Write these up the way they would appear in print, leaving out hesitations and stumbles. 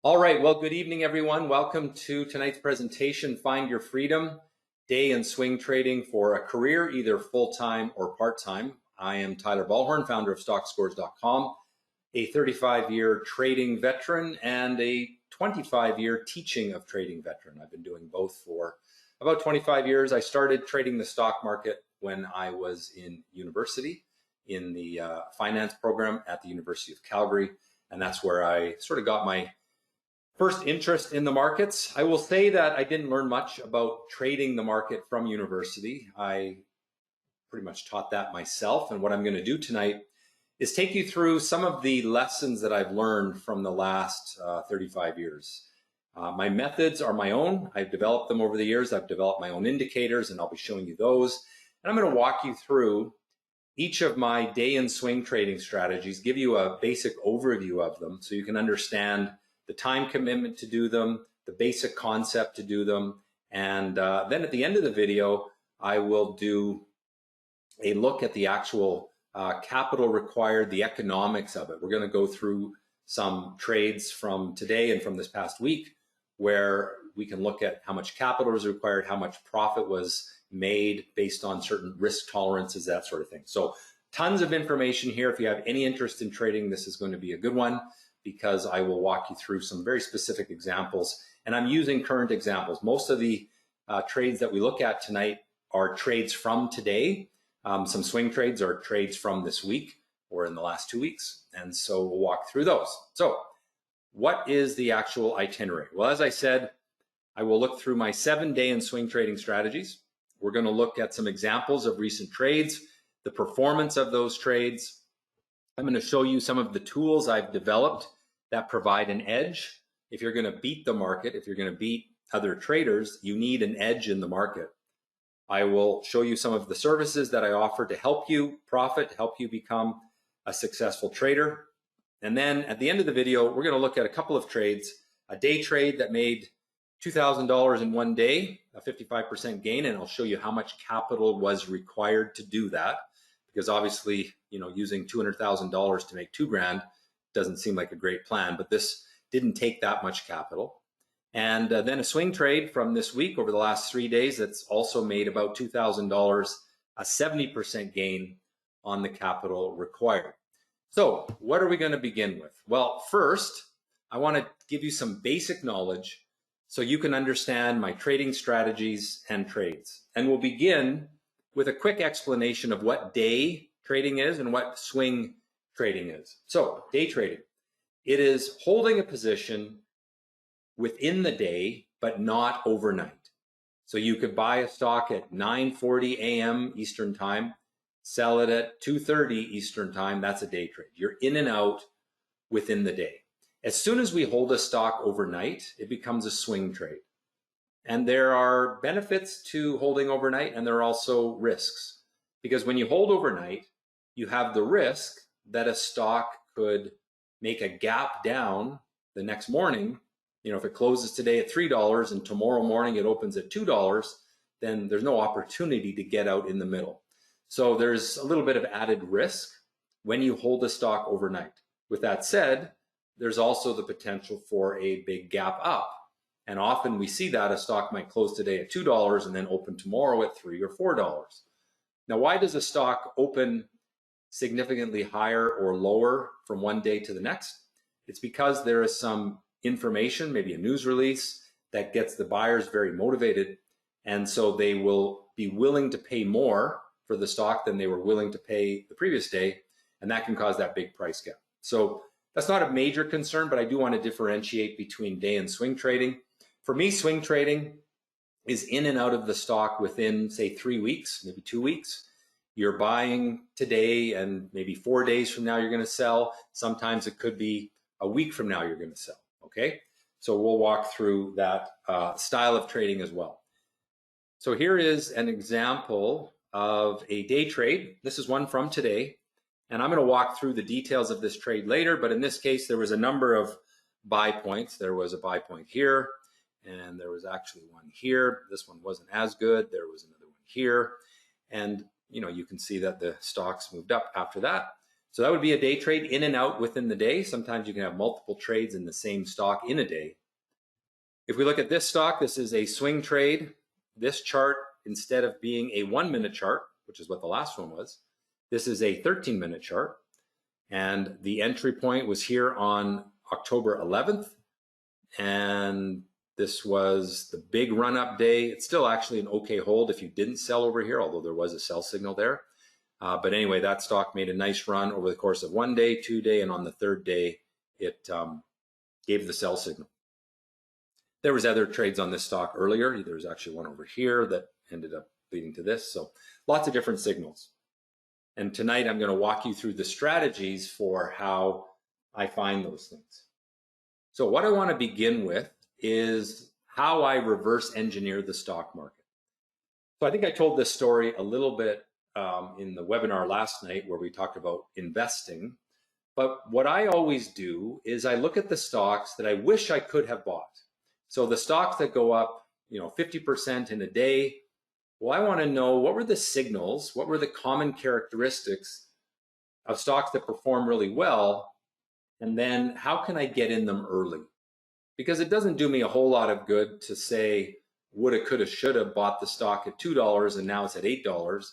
All right, well, good evening, everyone. Welcome to tonight's presentation, Find Your Freedom, Day and Swing Trading for a Career, either full-time or part-time. I am Tyler Ballhorn, founder of Stockscores.com, a 35-year trading veteran and a 25-year teaching of trading veteran. I've been doing both for about 25 years. I started trading the stock market when I was in university in the finance program at the University of Calgary, and that's where I sort of got my first interest in the markets. I will say that I didn't learn much about trading the market from university. I pretty much taught that myself. And what I'm going to do tonight is take you through some of the lessons that I've learned from the last 35 years. My methods are my own. I've developed them over the years. I've developed my own indicators, and I'll be showing you those. And I'm going to walk you through each of my day and swing trading strategies, give you a basic overview of them so you can understand the time commitment to do them, the basic concept to do them, and then at the end of the video, I will do a look at the actual capital required, the economics of it. We're going to go through some trades from today and from this past week where we can look at how much capital is required, how much profit was made based on certain risk tolerances, that sort of thing. So tons of information here. If you have any interest in trading, this is going to be a good one, because I will walk you through some very specific examples. And I'm using current examples. Most of the trades that we look at tonight are trades from today. Some swing trades are trades from this week or in the last 2 weeks. And so we'll walk through those. So what is the actual itinerary? Well, as I said, I will look through my 7-day and swing trading strategies. We're going to look at some examples of recent trades, the performance of those trades. I'm going to show you some of the tools I've developed that provide an edge. If you're going to beat the market, if you're going to beat other traders, you need an edge in the market. I will show you some of the services that I offer to help you profit, help you become a successful trader. And then at the end of the video, we're going to look at a couple of trades, a day trade that made $2,000 in one day, a 55% gain, and I'll show you how much capital was required to do that. Because obviously, using $200,000 to make $2,000 doesn't seem like a great plan, but this didn't take that much capital. And then a swing trade from this week over the last 3 days that's also made about $2,000, a 70% gain on the capital required. So what are we going to begin with? Well, first, I want to give you some basic knowledge so you can understand my trading strategies and trades. And we'll begin with a quick explanation of what day trading is and what swing trading is. So day trading, it is holding a position within the day, but not overnight. So you could buy a stock at 9:40 a.m. Eastern time, sell it at 2:30 Eastern time, that's a day trade. You're in and out within the day. As soon as we hold a stock overnight, it becomes a swing trade. And there are benefits to holding overnight, and there are also risks. Because when you hold overnight, you have the risk that a stock could make a gap down the next morning. If it closes today at $3 and tomorrow morning it opens at $2, then there's no opportunity to get out in the middle. So there's a little bit of added risk when you hold a stock overnight. With that said, there's also the potential for a big gap up. And often we see that a stock might close today at $2 and then open tomorrow at $3 or $4. Now, why does a stock open significantly higher or lower from one day to the next? It's because there is some information, maybe a news release, that gets the buyers very motivated. And so they will be willing to pay more for the stock than they were willing to pay the previous day. And that can cause that big price gap. So that's not a major concern, but I do want to differentiate between day and swing trading. For me, swing trading is in and out of the stock within, say, 3 weeks, maybe 2 weeks. You're buying today and maybe 4 days from now you're going to sell. Sometimes it could be a week from now you're going to sell, okay? So we'll walk through that style of trading as well. So here is an example of a day trade. This is one from today. And I'm going to walk through the details of this trade later, but in this case, there was a number of buy points. There was a buy point here, and there was actually one here. This one wasn't as good. There was another one here. And you can see that the stocks moved up after that. So that would be a day trade, in and out within the day. Sometimes you can have multiple trades in the same stock in a day. If we look at this stock, this is a swing trade. This chart, instead of being a 1-minute chart, which is what the last one was, this is a 13-minute chart. And the entry point was here on October 11th. And this was the big run-up day. It's still actually an okay hold if you didn't sell over here, although there was a sell signal there. But anyway, that stock made a nice run over the course of 1 day, 2 day, and on the 3rd day, it gave the sell signal. There was other trades on this stock earlier. There was actually one over here that ended up leading to this. So lots of different signals. And tonight I'm going to walk you through the strategies for how I find those things. So what I want to begin with is how I reverse engineer the stock market. So I think I told this story a little bit in the webinar last night where we talked about investing. But what I always do is I look at the stocks that I wish I could have bought. So the stocks that go up, 50% in a day, well, I want to know what were the signals, what were the common characteristics of stocks that perform really well, and then how can I get in them early? Because it doesn't do me a whole lot of good to say, woulda, coulda, shoulda bought the stock at $2 and now it's at $8.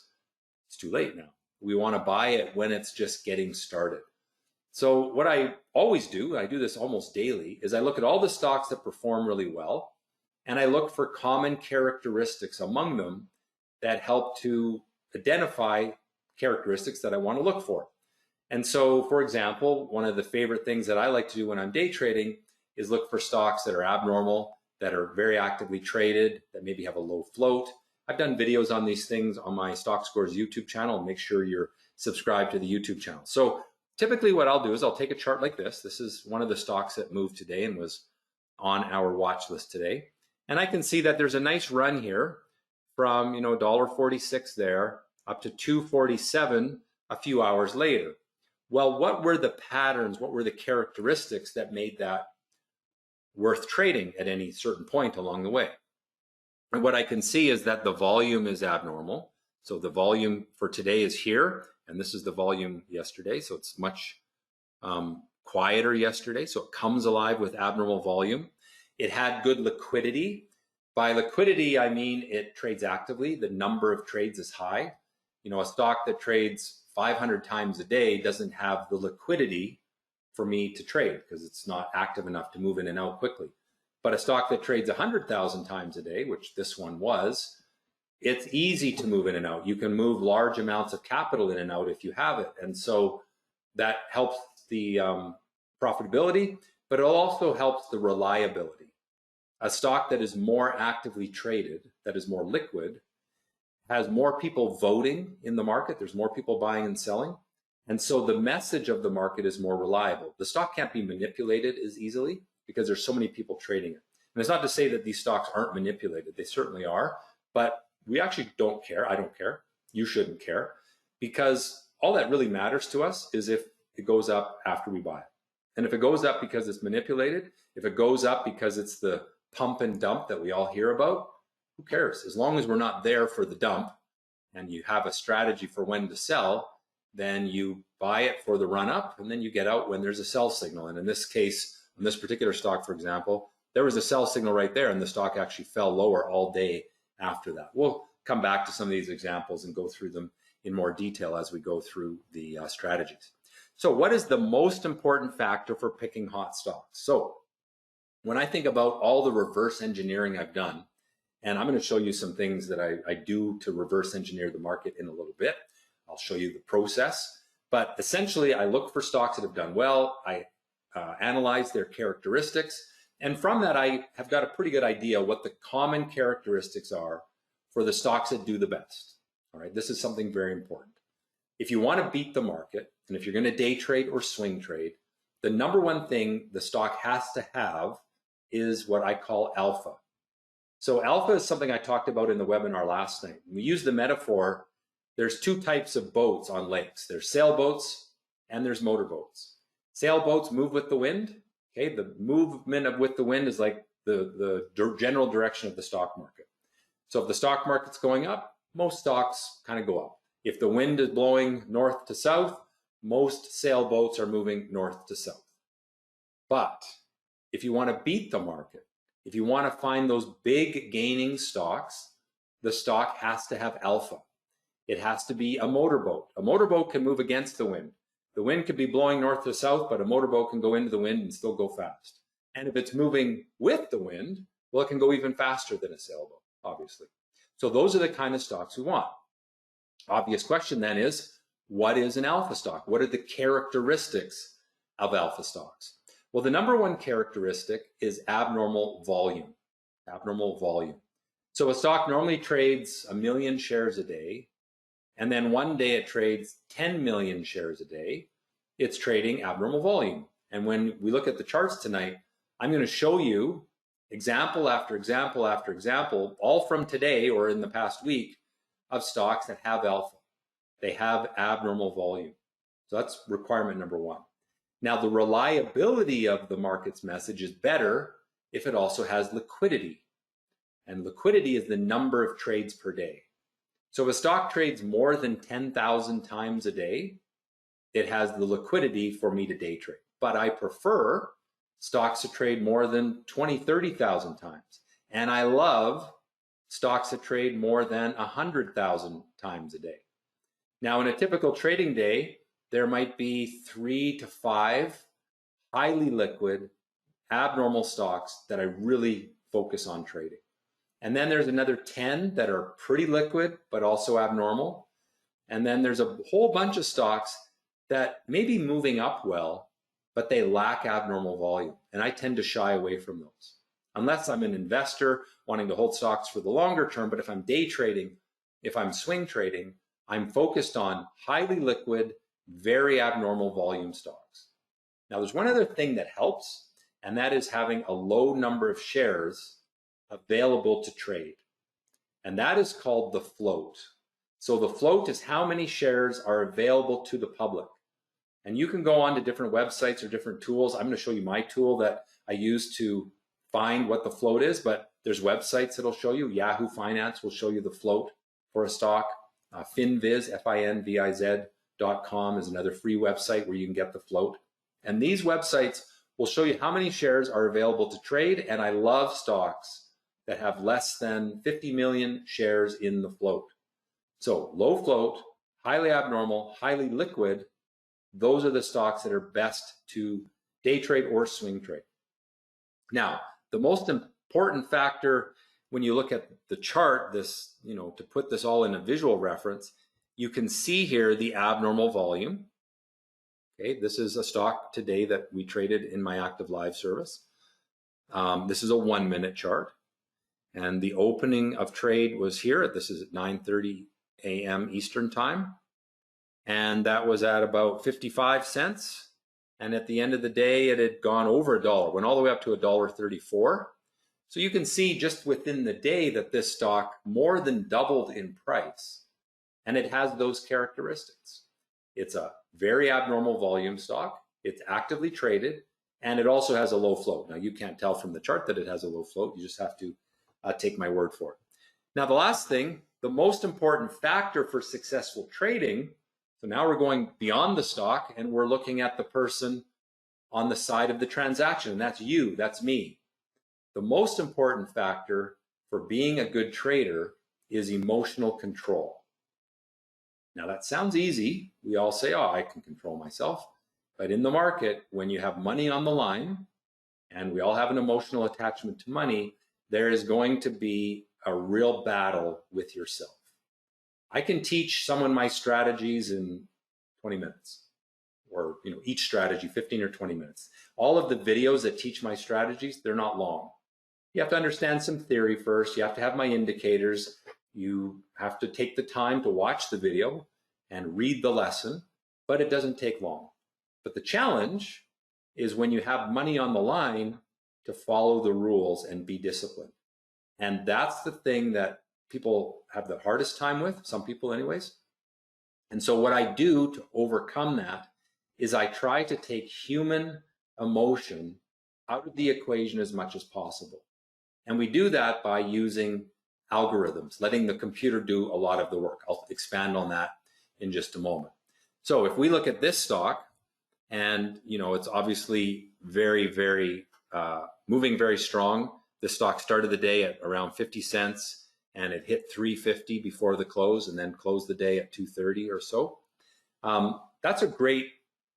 It's too late now. We want to buy it when it's just getting started. So what I always do, I do this almost daily, is I look at all the stocks that perform really well, and I look for common characteristics among them that help to identify characteristics that I want to look for. And so, for example, one of the favorite things that I like to do when I'm day trading is look for stocks that are abnormal, that are very actively traded, that maybe have a low float. I've done videos on these things on my Stockscores YouTube channel. Make sure you're subscribed to the YouTube channel. So typically what I'll do is I'll take a chart like this. This is one of the stocks that moved today and was on our watch list today. And I can see that there's a nice run here from $1.46 there up to $2.47 a few hours later. Well, what were the patterns? What were the characteristics that made that worth trading at any certain point along the way? And what I can see is that the volume is abnormal. So the volume for today is here, and this is the volume yesterday. So it's much quieter yesterday. So it comes alive with abnormal volume. It had good liquidity. By liquidity, I mean it trades actively. The number of trades is high. A stock that trades 500 times a day doesn't have the liquidity for me to trade because it's not active enough to move in and out quickly. But a stock that trades 100,000 times a day, which this one was, it's easy to move in and out. You can move large amounts of capital in and out if you have it. And so that helps the profitability, but it also helps the reliability. A stock that is more actively traded, that is more liquid, has more people voting in the market. There's more people buying and selling. And so the message of the market is more reliable. The stock can't be manipulated as easily because there's so many people trading it. And it's not to say that these stocks aren't manipulated. They certainly are, but we actually don't care. I don't care. You shouldn't care, because all that really matters to us is if it goes up after we buy it. And if it goes up because it's manipulated, if it goes up because it's the pump and dump that we all hear about, who cares? As long as we're not there for the dump and you have a strategy for when to sell, then you buy it for the run up and then you get out when there's a sell signal. And in this case, on this particular stock, for example, there was a sell signal right there and the stock actually fell lower all day after that. We'll come back to some of these examples and go through them in more detail as we go through the strategies. So what is the most important factor for picking hot stocks? So when I think about all the reverse engineering I've done, and I'm going to show you some things that I do to reverse engineer the market in a little bit. I'll show you the process, but essentially I look for stocks that have done well. I analyze their characteristics, and from that I have got a pretty good idea what the common characteristics are for the stocks that do the best. All right, this is something very important. If you want to beat the market, and if you're going to day trade or swing trade, the number one thing the stock has to have is what I call alpha. So alpha is something I talked about in the webinar last night. We use the metaphor, there's two types of boats on lakes. There's sailboats and there's motorboats. Sailboats move with the wind. Okay, the movement with the wind is like the general direction of the stock market. So if the stock market's going up, most stocks kind of go up. If the wind is blowing north to south, most sailboats are moving north to south. But if you want to beat the market, if you want to find those big gaining stocks, the stock has to have alpha. It has to be a motorboat. A motorboat can move against the wind. The wind could be blowing north to south, but a motorboat can go into the wind and still go fast. And if it's moving with the wind, well, it can go even faster than a sailboat, obviously. So those are the kind of stocks we want. Obvious question then is, what is an alpha stock? What are the characteristics of alpha stocks? Well, the number one characteristic is abnormal volume. Abnormal volume. So a stock normally trades 1 million shares a day, and then one day it trades 10 million shares a day. It's trading abnormal volume. And when we look at the charts tonight, I'm going to show you example after example after example, all from today or in the past week, of stocks that have alpha. They have abnormal volume. So that's requirement number one. Now, the reliability of the market's message is better if it also has liquidity. And liquidity is the number of trades per day. So if a stock trades more than 10,000 times a day, it has the liquidity for me to day trade. But I prefer stocks that trade more than 20, 30,000 times. And I love stocks that trade more than 100,000 times a day. Now, in a typical trading day, there might be 3 to 5 highly liquid, abnormal stocks that I really focus on trading. And then there's another 10 that are pretty liquid, but also abnormal. And then there's a whole bunch of stocks that may be moving up well, but they lack abnormal volume. And I tend to shy away from those. Unless I'm an investor wanting to hold stocks for the longer term, but if I'm day trading, if I'm swing trading, I'm focused on highly liquid, very abnormal volume stocks. Now, there's one other thing that helps, and that is having a low number of shares available to trade. And that is called the float. So the float is how many shares are available to the public. And you can go on to different websites or different tools. I'm going to show you my tool that I use to find what the float is, but there's websites that'll show you. Yahoo Finance will show you the float for a stock. Finviz, finviz.com is another free website where you can get the float. And these websites will show you how many shares are available to trade. And I love stocks that have less than 50 million shares in the float. So low float, highly abnormal, highly liquid, those are the stocks that are best to day trade or swing trade. Now, the most important factor when you look at the chart, this, to put this all in a visual reference, you can see here the abnormal volume. Okay, this is a stock today that we traded in my active live service. This is a 1 minute chart. And the opening of trade was here. This is at 9:30 a.m. Eastern time. And that was at about 55 cents. And at the end of the day, it had gone over $1, went all the way up to $1.34. So you can see just within the day that this stock more than doubled in price. And it has those characteristics. It's a very abnormal volume stock. It's actively traded. And it also has a low float. Now, you can't tell from the chart that it has a low float. You just have to take my word for it. Now, the last thing, the most important factor for successful trading, so now we're going beyond the stock and we're looking at the person on the side of the transaction. And that's you, that's me. The most important factor for being a good trader is emotional control. Now, that sounds easy. We all say, oh, I can control myself. But in the market, when you have money on the line, and we all have an emotional attachment to money, there is going to be a real battle with yourself. I can teach someone my strategies in 20 minutes, or each strategy 15 or 20 minutes. All of the videos that teach my strategies, they're not long. You have to understand some theory first. You have to have my indicators. You have to take the time to watch the video and read the lesson, but it doesn't take long. But the challenge is when you have money on the line to follow the rules and be disciplined. And that's the thing that people have the hardest time with, some people anyways. And so what I do to overcome that is I try to take human emotion out of the equation as much as possible. And we do that by using algorithms, letting the computer do a lot of the work. I'll expand on that in just a moment. So if we look at this stock, and it's obviously very moving very strong. The stock started the day at around 50 cents and it hit 350 before the close and then closed the day at 230 or so. That's a great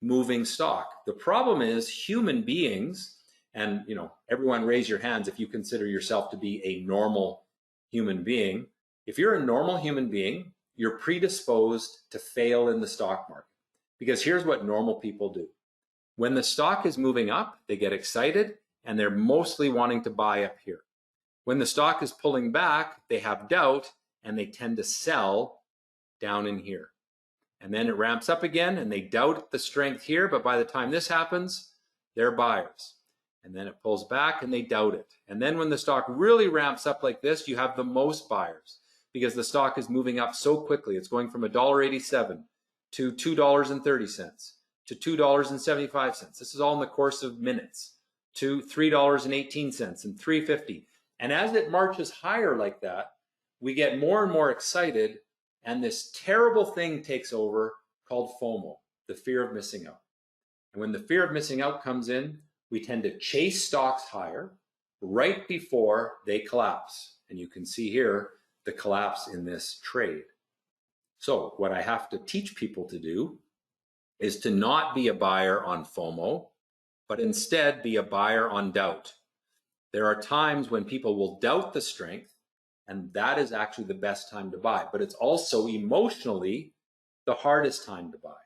moving stock. The problem is human beings, and everyone raise your hands if you consider yourself to be a normal human being. If you're a normal human being, you're predisposed to fail in the stock market. Because here's what normal people do. When the stock is moving up, they get excited and they're mostly wanting to buy up here. When the stock is pulling back, they have doubt and they tend to sell down in here. And then it ramps up again and they doubt the strength here, but by the time this happens, they're buyers. And then it pulls back and they doubt it. And then when the stock really ramps up like this, you have the most buyers because the stock is moving up so quickly. It's going from $1.87 to $2.30 to $2.75. This is all in the course of minutes, to $3.18 and $3.50. And as it marches higher like that, we get more and more excited, and this terrible thing takes over called FOMO, the fear of missing out. And when the fear of missing out comes in, we tend to chase stocks higher right before they collapse. And you can see here the collapse in this trade. So what I have to teach people to do is to not be a buyer on FOMO, but instead be a buyer on doubt. There are times when people will doubt the strength, and that is actually the best time to buy. But it's also emotionally the hardest time to buy.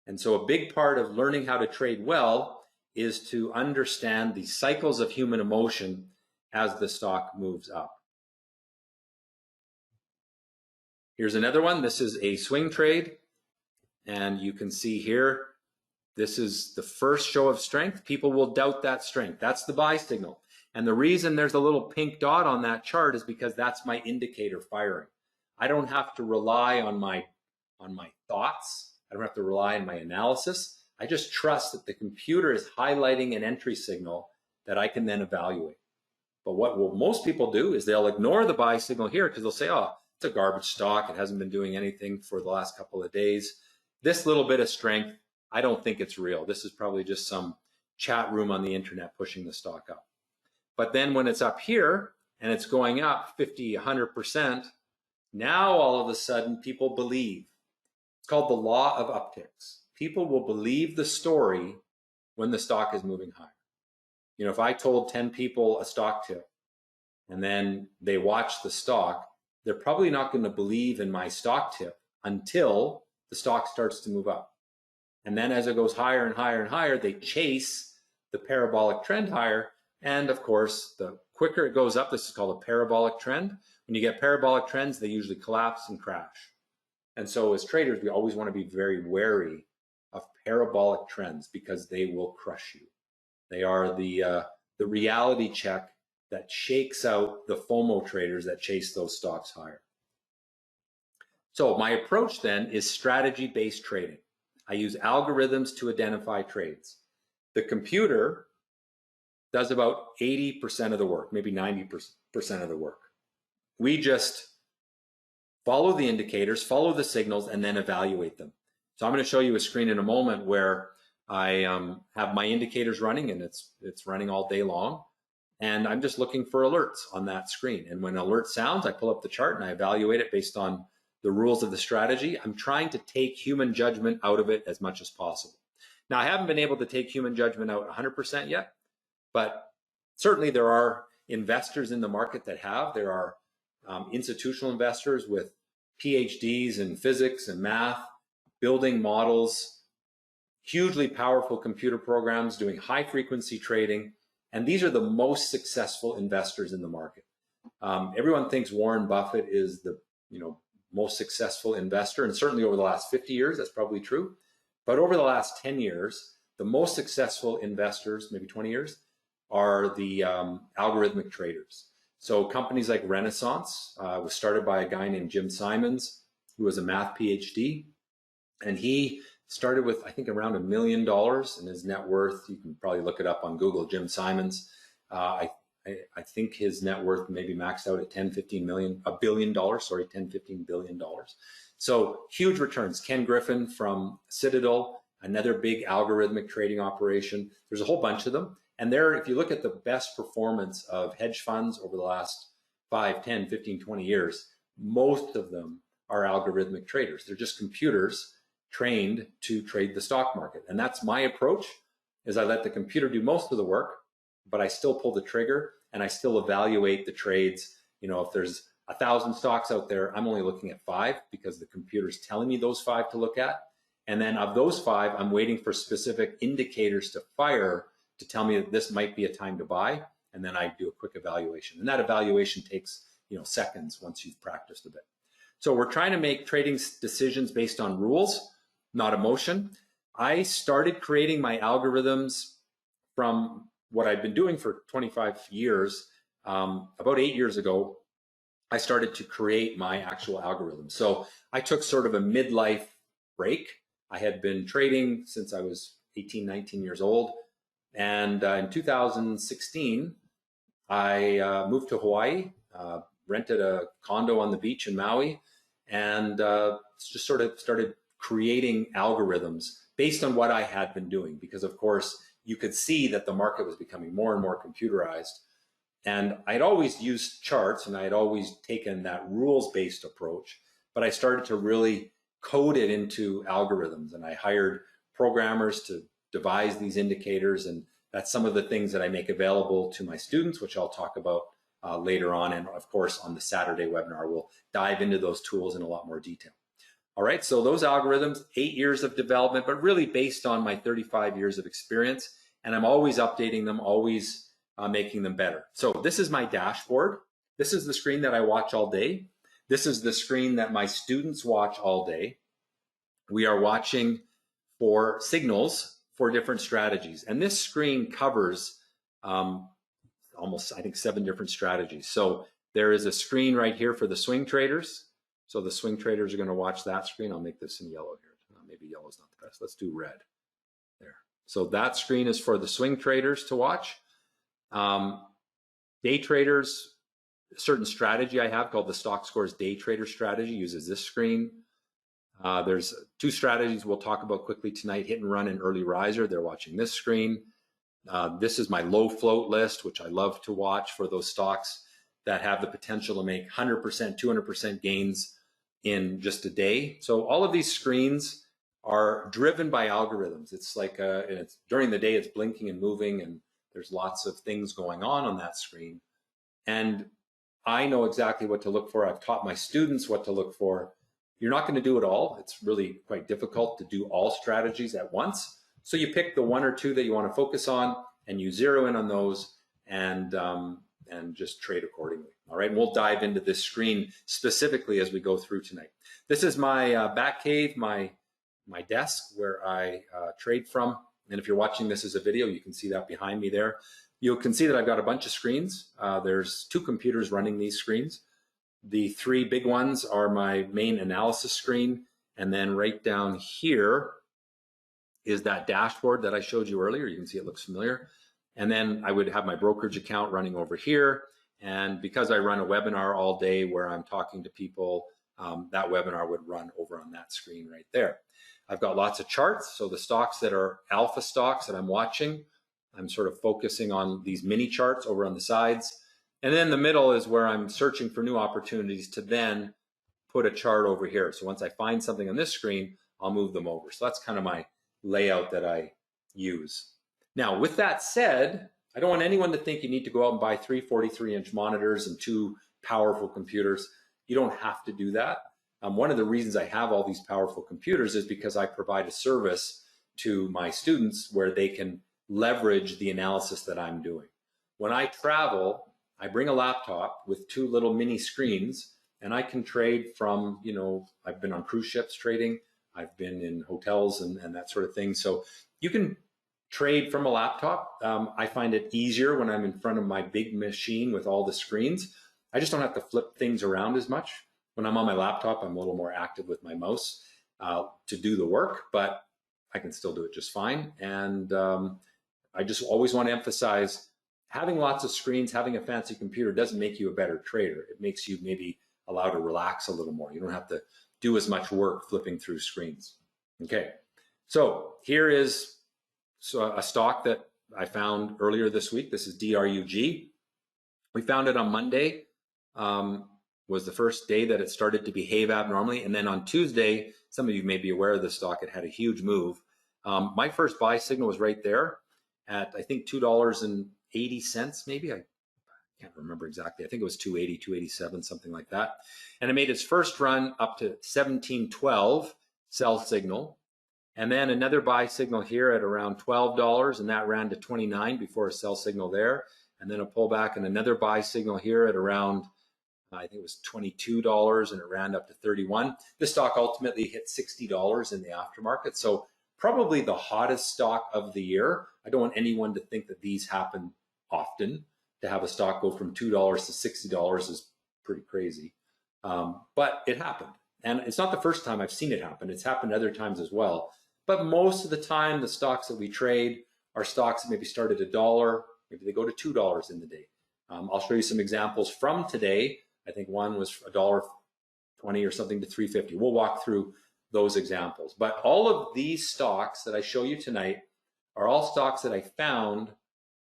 And so a big part of learning how to trade well is to understand the cycles of human emotion as the stock moves up. Here's another one. This is a swing trade. And you can see here, this is the first show of strength. People will doubt that strength. That's the buy signal. And the reason there's a little pink dot on that chart is because that's my indicator firing. I don't have to rely on my thoughts. I don't have to rely on my analysis. I just trust that the computer is highlighting an entry signal that I can then evaluate. But what most people do is they'll ignore the buy signal here because they'll say, oh, it's a garbage stock. It hasn't been doing anything for the last couple of days. This little bit of strength, I don't think it's real. This is probably just some chat room on the internet pushing the stock up. But then when it's up here and it's going up 50, 100%, now all of a sudden people believe. It's called the law of upticks. People will believe the story when the stock is moving higher. If I told 10 people a stock tip and then they watch the stock, they're probably not going to believe in my stock tip until the stock starts to move up. And then as it goes higher and higher and higher, they chase the parabolic trend higher. And of course, the quicker it goes up, this is called a parabolic trend. When you get parabolic trends, they usually collapse and crash. And so as traders, we always want to be very wary of parabolic trends because they will crush you. They are the reality check that shakes out the FOMO traders that chase those stocks higher. So my approach then is strategy-based trading. I use algorithms to identify trades. The computer does about 80% of the work, maybe 90% of the work. We just follow the indicators, follow the signals, and then evaluate them. So I'm going to show you a screen in a moment where I have my indicators running, and it's running all day long. And I'm just looking for alerts on that screen. And when an alert sounds, I pull up the chart and I evaluate it based on the rules of the strategy. I'm trying to take human judgment out of it as much as possible. Now, I haven't been able to take human judgment out 100% yet, but certainly there are investors in the market that have. There are institutional investors with PhDs in physics and math, building models, hugely powerful computer programs, doing high frequency trading. And these are the most successful investors in the market. Everyone thinks Warren Buffett is the most successful investor, and certainly over the last 50 years, that's probably true. But over the last 10 years, the most successful investors, maybe 20 years, are the algorithmic traders. So companies like Renaissance was started by a guy named Jim Simons, who was a math PhD, and he started with, I think, around $1 million in his net worth. You can probably look it up on Google, Jim Simons. I think his net worth maybe maxed out at 10, 15 million, $1 billion, sorry, 10, 15 billion dollars. So huge returns. Ken Griffin from Citadel, another big algorithmic trading operation. There's a whole bunch of them. And there, if you look at the best performance of hedge funds over the last 5, 10, 15, 20 years, most of them are algorithmic traders. They're just computers trained to trade the stock market. And that's my approach, is I let the computer do most of the work, but I still pull the trigger and I still evaluate the trades. You know, if there's 1,000 stocks out there, I'm only looking at 5 because the computer's telling me those 5 to look at. And then of those 5, I'm waiting for specific indicators to fire to tell me that this might be a time to buy. And then I do a quick evaluation. And that evaluation takes, you know, seconds once you've practiced a bit. So we're trying to make trading decisions based on rules, not emotion. I started creating my algorithms from what I've been doing for 25 years. About 8 years ago, I started to create my actual algorithm. So I took sort of a midlife break. I had been trading since I was 18, 19 years old. And in 2016, I moved to Hawaii, rented a condo on the beach in Maui, and just sort of started creating algorithms based on what I had been doing. Because of course, you could see that the market was becoming more and more computerized. And I'd always used charts and I'd always taken that rules-based approach, but I started to really code it into algorithms, and I hired programmers to devise these indicators. And that's some of the things that I make available to my students, which I'll talk about later on. And of course, on the Saturday webinar, we'll dive into those tools in a lot more detail. All right, so those algorithms, 8 years of development, but really based on my 35 years of experience. And I'm always updating them, always making them better. So this is my dashboard. This is the screen that I watch all day. This is the screen that my students watch all day. We are watching for signals for different strategies. And this screen covers almost, I think, 7 different strategies. So there is a screen right here for the swing traders. So the swing traders are going to watch that screen. I'll make this in yellow here. Maybe yellow is not the best. Let's do red there. So that screen is for the swing traders to watch. Day traders, a certain strategy I have called the Stockscores day trader strategy uses this screen. There's 2 strategies we'll talk about quickly tonight, hit and run and early riser. They're watching this screen. This is my low float list, which I love to watch for those stocks that have the potential to make 100%, 200% gains in just a day. So all of these screens are driven by algorithms. It's like it's during the day, it's blinking and moving, and there's lots of things going on that screen. And I know exactly what to look for. I've taught my students what to look for. You're not going to do it all. It's really quite difficult to do all strategies at once. So you pick the 1 or 2 that you want to focus on, and you zero in on those and just trade accordingly. All right, and we'll dive into this screen specifically as we go through tonight. This is my back cave, my desk where I trade from. And if you're watching this as a video, you can see that behind me there. You can see that I've got a bunch of screens. There's 2 computers running these screens. The 3 big ones are my main analysis screen. And then right down here is that dashboard that I showed you earlier. You can see it looks familiar. And then I would have my brokerage account running over here. And because I run a webinar all day where I'm talking to people, that webinar would run over on that screen right there. I've got lots of charts. So the stocks that are alpha stocks that I'm watching, I'm sort of focusing on these mini charts over on the sides. And then the middle is where I'm searching for new opportunities to then put a chart over here. So once I find something on this screen, I'll move them over. So that's kind of my layout that I use. Now, with that said, I don't want anyone to think you need to go out and buy 3 43-inch monitors and 2 powerful computers. You don't have to do that. One of the reasons I have all these powerful computers is because I provide a service to my students where they can leverage the analysis that I'm doing. When I travel, I bring a laptop with 2 little mini screens, and I can trade from, you know, I've been on cruise ships trading, I've been in hotels and that sort of thing. So you can trade from a laptop. I find it easier when I'm in front of my big machine with all the screens. I just don't have to flip things around as much. When I'm on my laptop, I'm a little more active with my mouse to do the work, but I can still do it just fine. And I just always want to emphasize having lots of screens, having a fancy computer doesn't make you a better trader. It makes you maybe allowed to relax a little more. You don't have to do as much work flipping through screens. Okay, so here is a stock that I found earlier this week. This is DRUG. We found it on Monday, was the first day that it started to behave abnormally. And then on Tuesday, some of you may be aware of this stock, it had a huge move. My first buy signal was right there at, I think, $2.80 maybe. I can't remember exactly. I think it was 280, 287, something like that. And it made its first run up to 1712 sell signal. And then another buy signal here at around $12, and that ran to 29 before a sell signal there. And then a pullback and another buy signal here at around, I think it was $22, and it ran up to 31. This stock ultimately hit $60 in the aftermarket. So probably the hottest stock of the year. I don't want anyone to think that these happen often. To have a stock go from $2 to $60 is pretty crazy. But it happened. And it's not the first time I've seen it happen. It's happened other times as well. But most of the time, the stocks that we trade are stocks that maybe start at $1, maybe they go to $2 in the day. I'll show you some examples from today. I think one was $1.20 or something to $3.50. We'll walk through those examples. But all of these stocks that I show you tonight are all stocks that I found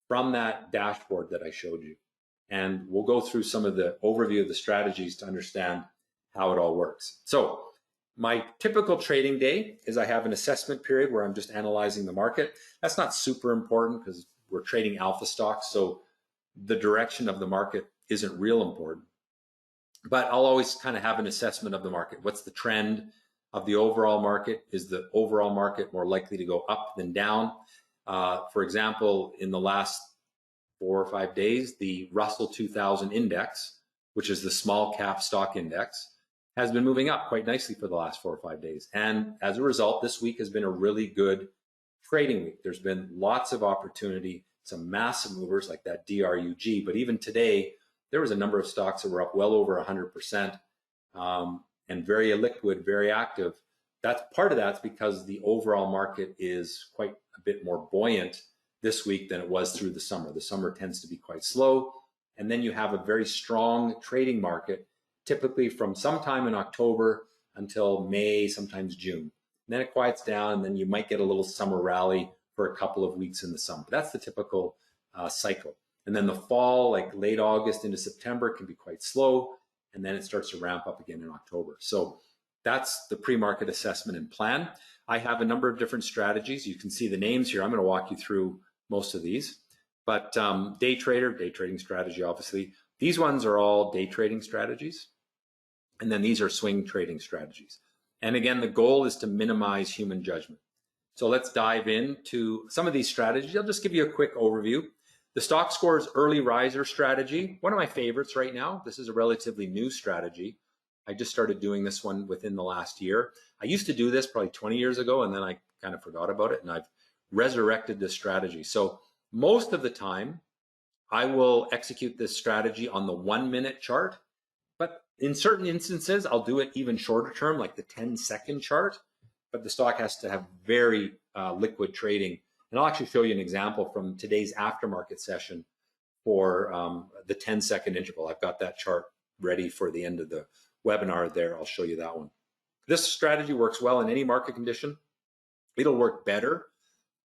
from that dashboard that I showed you. And we'll go through some of the overview of the strategies to understand how it all works. So my typical trading day is I have an assessment period where I'm just analyzing the market. That's not super important because we're trading alpha stocks, so the direction of the market isn't real important. But I'll always kind of have an assessment of the market. What's the trend of the overall market? Is the overall market more likely to go up than down? For example, in the last 4 or 5 days, the Russell 2000 index, which is the small cap stock index, has been moving up quite nicely for the last 4 or 5 days. And as a result, this week has been a really good trading week. There's been lots of opportunity, some massive movers like that DRUG. But even today, there was a number of stocks that were up well over 100% and very illiquid, very active. That's part of that's because the overall market is quite a bit more buoyant this week than it was through the summer. The summer tends to be quite slow. And then you have a very strong trading market, typically from sometime in October until May, sometimes June. And then it quiets down, and then you might get a little summer rally for a couple of weeks in the summer. That's the typical cycle. And then the fall, like late August into September, can be quite slow, and then it starts to ramp up again in October. So that's the pre-market assessment and plan. I have a number of different strategies. You can see the names here. I'm going to walk you through most of these. But day trader, day trading strategy, obviously. These ones are all day trading strategies. And then these are swing trading strategies. And again, the goal is to minimize human judgment. So let's dive into some of these strategies. I'll just give you a quick overview. The Stockscores early riser strategy, one of my favorites right now. This is a relatively new strategy. I just started doing this one within the last year. I used to do this probably 20 years ago, and then I kind of forgot about it, and I've resurrected this strategy. So most of the time, I will execute this strategy on the 1-minute chart, but in certain instances, I'll do it even shorter term, like the 10-second chart, but the stock has to have very liquid trading. And I'll actually show you an example from today's aftermarket session for the 10-second interval. I've got that chart ready for the end of the webinar there. I'll show you that one. This strategy works well in any market condition. It'll work better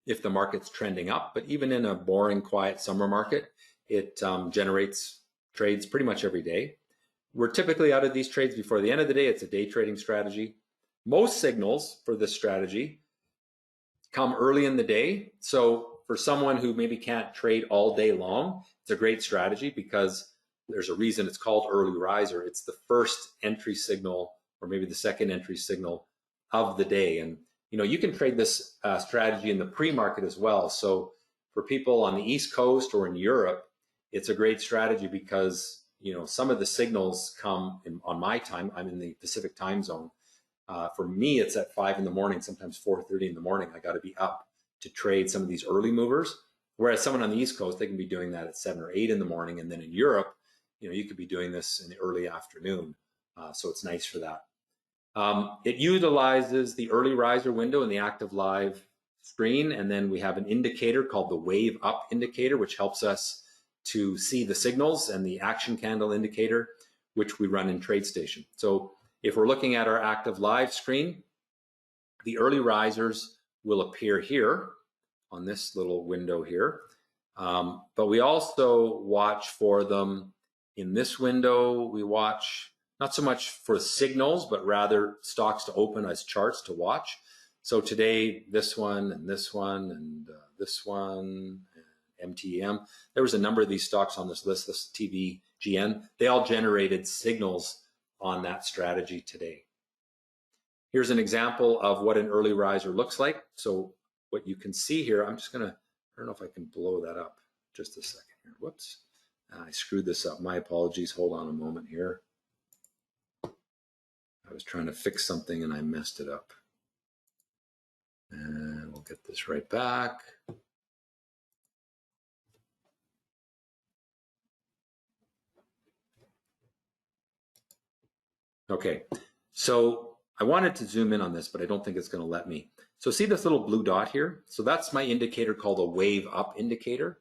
if the market's trending up, but even in a boring, quiet summer market, it generates trades pretty much every day. We're typically out of these trades before the end of the day. It's a day trading strategy. Most signals for this strategy come early in the day. So for someone who maybe can't trade all day long, it's a great strategy because there's a reason it's called early riser. It's the first entry signal or maybe the second entry signal of the day. And you know, you can trade this strategy in the pre-market as well. So for people on the East Coast or in Europe, it's a great strategy because you know some of the signals come on my time. I'm in the Pacific time zone. For me, it's at 5 in the morning, sometimes 4:30 in the morning. I got to be up to trade some of these early movers. Whereas someone on the East Coast, they can be doing that at 7 or 8 in the morning. And then in Europe, you know, you could be doing this in the early afternoon. So it's nice for that. It utilizes the early riser window in the active live screen. And then we have an indicator called the wave up indicator, which helps us to see the signals, and the action candle indicator, which we run in TradeStation. So if we're looking at our active live screen, the early risers will appear here on this little window here. But we also watch for them in this window. We watch not so much for signals, but rather stocks to open as charts to watch. So today, this one and this one and this one, and MTM. There was a number of these stocks on this list, this TVGN. They all generated signals on that strategy today. Here's an example of what an early riser looks like. So what you can see here, I'm just gonna, I don't know if I can blow that up just a second here. Whoops, I screwed this up. My apologies, hold on a moment here. I was trying to fix something and I messed it up. And we'll get this right back. Okay, so I wanted to zoom in on this, but I don't think it's going to let me. So see this little blue dot here? So that's my indicator called a wave up indicator.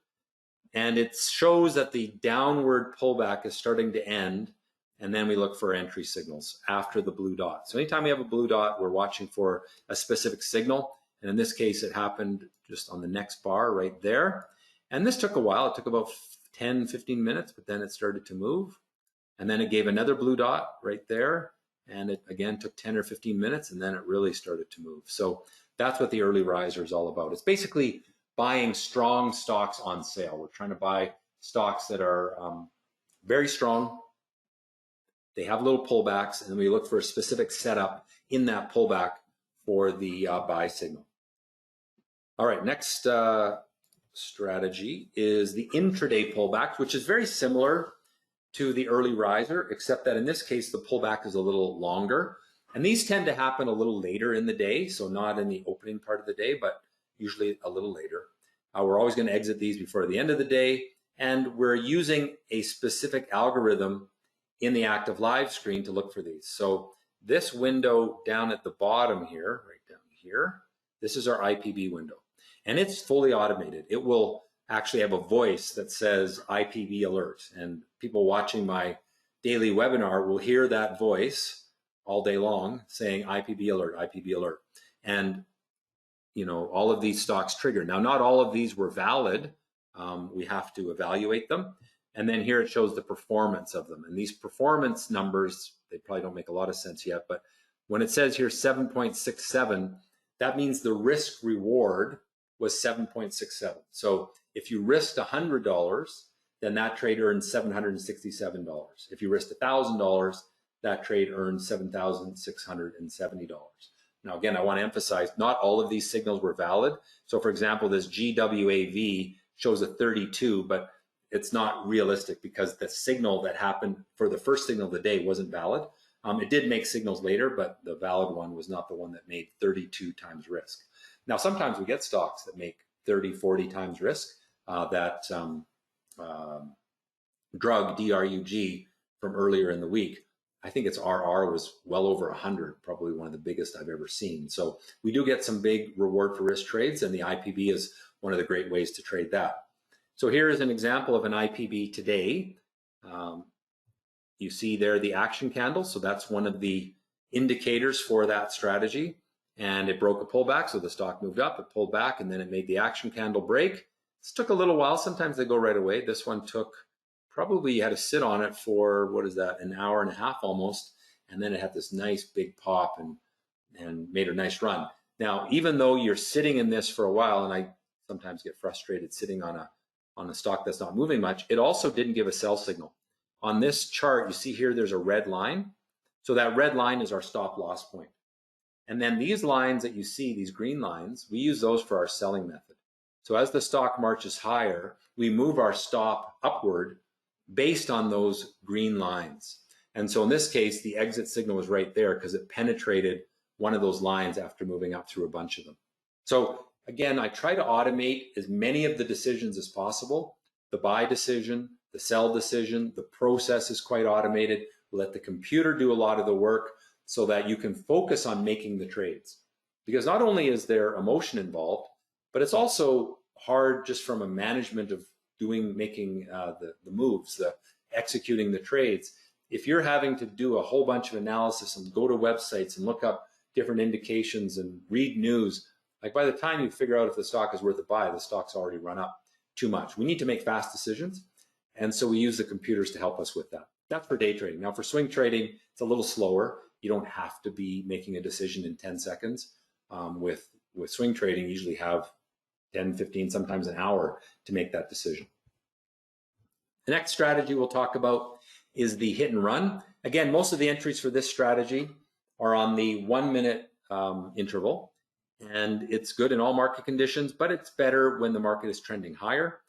And it shows that the downward pullback is starting to end. And then we look for entry signals after the blue dot. So anytime we have a blue dot, we're watching for a specific signal. And in this case, it happened just on the next bar right there. And this took a while. It took about 10, 15 minutes, but then it started to move. And then it gave another blue dot right there. And it again took 10 or 15 minutes, and then it really started to move. So that's what the early riser is all about. It's basically buying strong stocks on sale. We're trying to buy stocks that are very strong. They have little pullbacks, and then we look for a specific setup in that pullback for the buy signal. All right, next strategy is the intraday pullback, which is very similar to the early riser, except that in this case, the pullback is a little longer. And these tend to happen a little later in the day, so not in the opening part of the day, but usually a little later. We're always going to exit these before the end of the day, and we're using a specific algorithm in the active live screen to look for these. So this window down at the bottom here, right down here, this is our IPB window, and it's fully automated. It will actually have a voice that says IPB alert, and people watching my daily webinar will hear that voice all day long saying IPB alert, IPB alert. And you know, all of these stocks trigger. Now, not all of these were valid. We have to evaluate them. And then here it shows the performance of them. And these performance numbers, they probably don't make a lot of sense yet, but when it says here 7.67, that means the risk reward was 7.67. So if you risked $100, then that trade earned $767. If you risked $1,000, that trade earned $7,670. Now, again, I want to emphasize not all of these signals were valid. So for example, this GWAV shows a 32, but it's not realistic because the signal that happened for the first signal of the day wasn't valid. It did make signals later, but the valid one was not the one that made 32 times risk. Now, sometimes we get stocks that make 30, 40 times risk. That drug, DRUG, from earlier in the week, I think its RR was well over 100, probably one of the biggest I've ever seen. So we do get some big reward for risk trades, and the IPB is one of the great ways to trade that. So here is an example of an IPB today. You see there the action candle. So that's one of the indicators for that strategy. And it broke a pullback. So the stock moved up, it pulled back, and then it made the action candle break. This took a little while. Sometimes they go right away. This one took, probably you had to sit on it for, what is that, an hour and a half almost. And then it had this nice big pop and made a nice run. Now, even though you're sitting in this for a while, and I sometimes get frustrated sitting on a stock that's not moving much, it also didn't give a sell signal. On this chart, you see here, there's a red line. So that red line is our stop loss point. And then these lines that you see, these green lines, we use those for our selling method. So as the stock marches higher, we move our stop upward based on those green lines. And so in this case, the exit signal was right there because it penetrated one of those lines after moving up through a bunch of them. So again, I try to automate as many of the decisions as possible. The buy decision, the sell decision, the process is quite automated. We let the computer do a lot of the work so that you can focus on making the trades. Because not only is there emotion involved, but it's also hard just from a management of making the moves, executing the trades. if you're having to do a whole bunch of analysis and go to websites and look up different indications and read news, like by the time you figure out if the stock is worth a buy, the stock's already run up too much. We need to make fast decisions. And so we use the computers to help us with that. That's for day trading. Now for swing trading, it's a little slower. You don't have to be making a decision in 10 seconds. With swing trading, you usually have 10, 15, sometimes an hour to make that decision. The next strategy we'll talk about is the hit and run. Again, most of the entries for this strategy are on the 1 minute interval, and it's good in all market conditions, but it's better when the market is trending higher.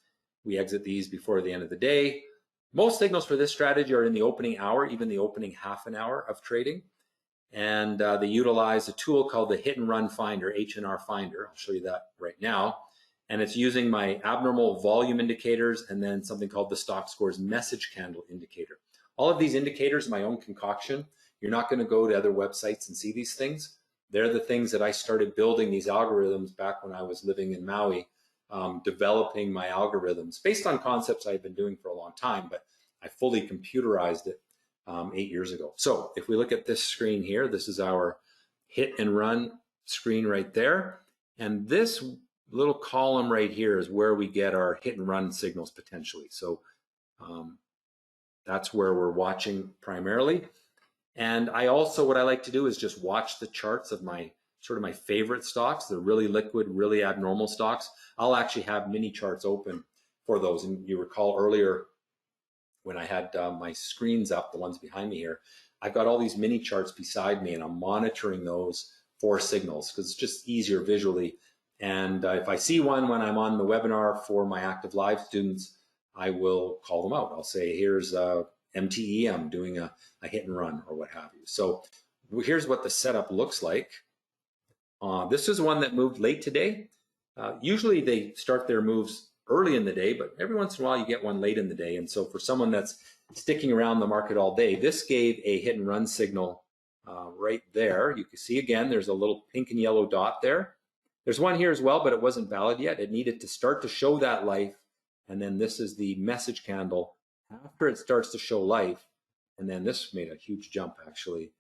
We exit these before the end of the day. Most signals for this strategy are in the opening hour, even the opening half an hour of trading. And they utilize a tool called the Hit and Run Finder, H&R Finder. I'll show you that right now. And it's using my abnormal volume indicators and then something called the Stockscores message candle indicator. All of these indicators are my own concoction. You're not going to go to other websites and see these things. They're the things that I started building these algorithms back when I was living in Maui, developing my algorithms based on concepts I've been doing for a long time, but I fully computerized it 8 years ago. So if we look at this screen here, this is our hit and run screen right there. And this little column right here is where we get our hit and run signals potentially. So that's where we're watching primarily. And I also, what I like to do is just watch the charts of my sort of my favorite stocks, the really liquid, really abnormal stocks. I'll actually have mini charts open for those. And you recall earlier when I had my screens up, the ones behind me here, I've got all these mini charts beside me and I'm monitoring those for signals because it's just easier visually. And if I see one when I'm on the webinar for my active live students, I will call them out. I'll say, here's MTEM doing a hit and run or what have you. So here's what the setup looks like. This is one that moved late today. Usually they start their moves early in the day, but every once in a while you get one late in the day. And so for someone that's sticking around the market all day, this gave a hit and run signal right there. You can see again, there's a little pink and yellow dot there. There's one here as well, but it wasn't valid yet. It needed to start to show that life. And then this is the message candle after it starts to show life. And then this made a huge jump actually,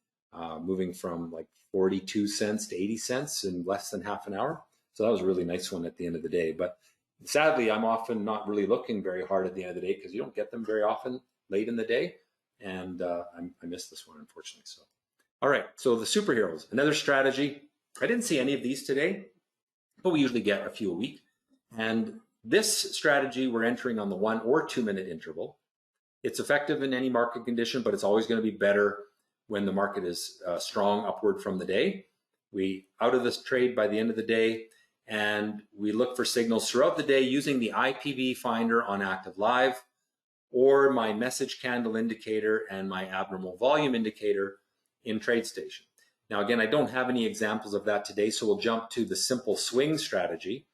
moving from like 42 cents to 80 cents in less than half an hour. So that was a really nice one at the end of the day. But sadly, I'm often not really looking very hard at the end of the day because you don't get them very often late in the day. And I missed this one, unfortunately. So, all right, so the superheroes, another strategy. I didn't see any of these today, but we usually get a few a week. And this strategy, we're entering on the 1 or 2 minute interval. It's effective in any market condition, but it's always going to be better when the market is strong upward from the day. We out of this trade by the end of the day, and we look for signals throughout the day using the IPV finder on Active Live or my message candle indicator and my abnormal volume indicator in TradeStation. Now, again, I don't have any examples of that today, so we'll jump to the simple swing strategy.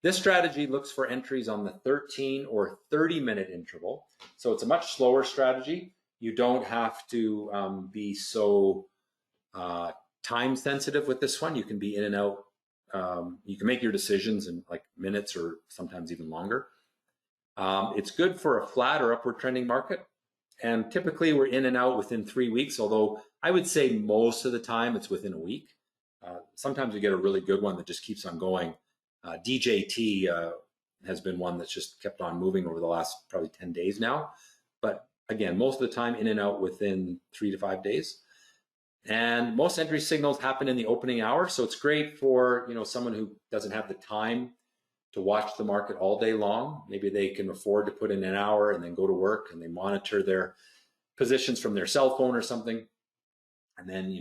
This strategy looks for entries on the 13 or 30 minute interval. So it's a much slower strategy. You don't have to be so time sensitive with this one. You can be in and out. You can make your decisions in like minutes or sometimes even longer. It's good for a flat or upward trending market. And typically we're in and out within 3 weeks, although I would say most of the time it's within a week. Sometimes we get a really good one that just keeps on going. DJT has been one that's just kept on moving over the last probably 10 days now. But again, most of the time in and out within 3 to 5 days. And most entry signals happen in the opening hour. So it's great for someone who doesn't have the time to watch the market all day long. Maybe they can afford to put in an hour and then go to work and they monitor their positions from their cell phone or something. And then,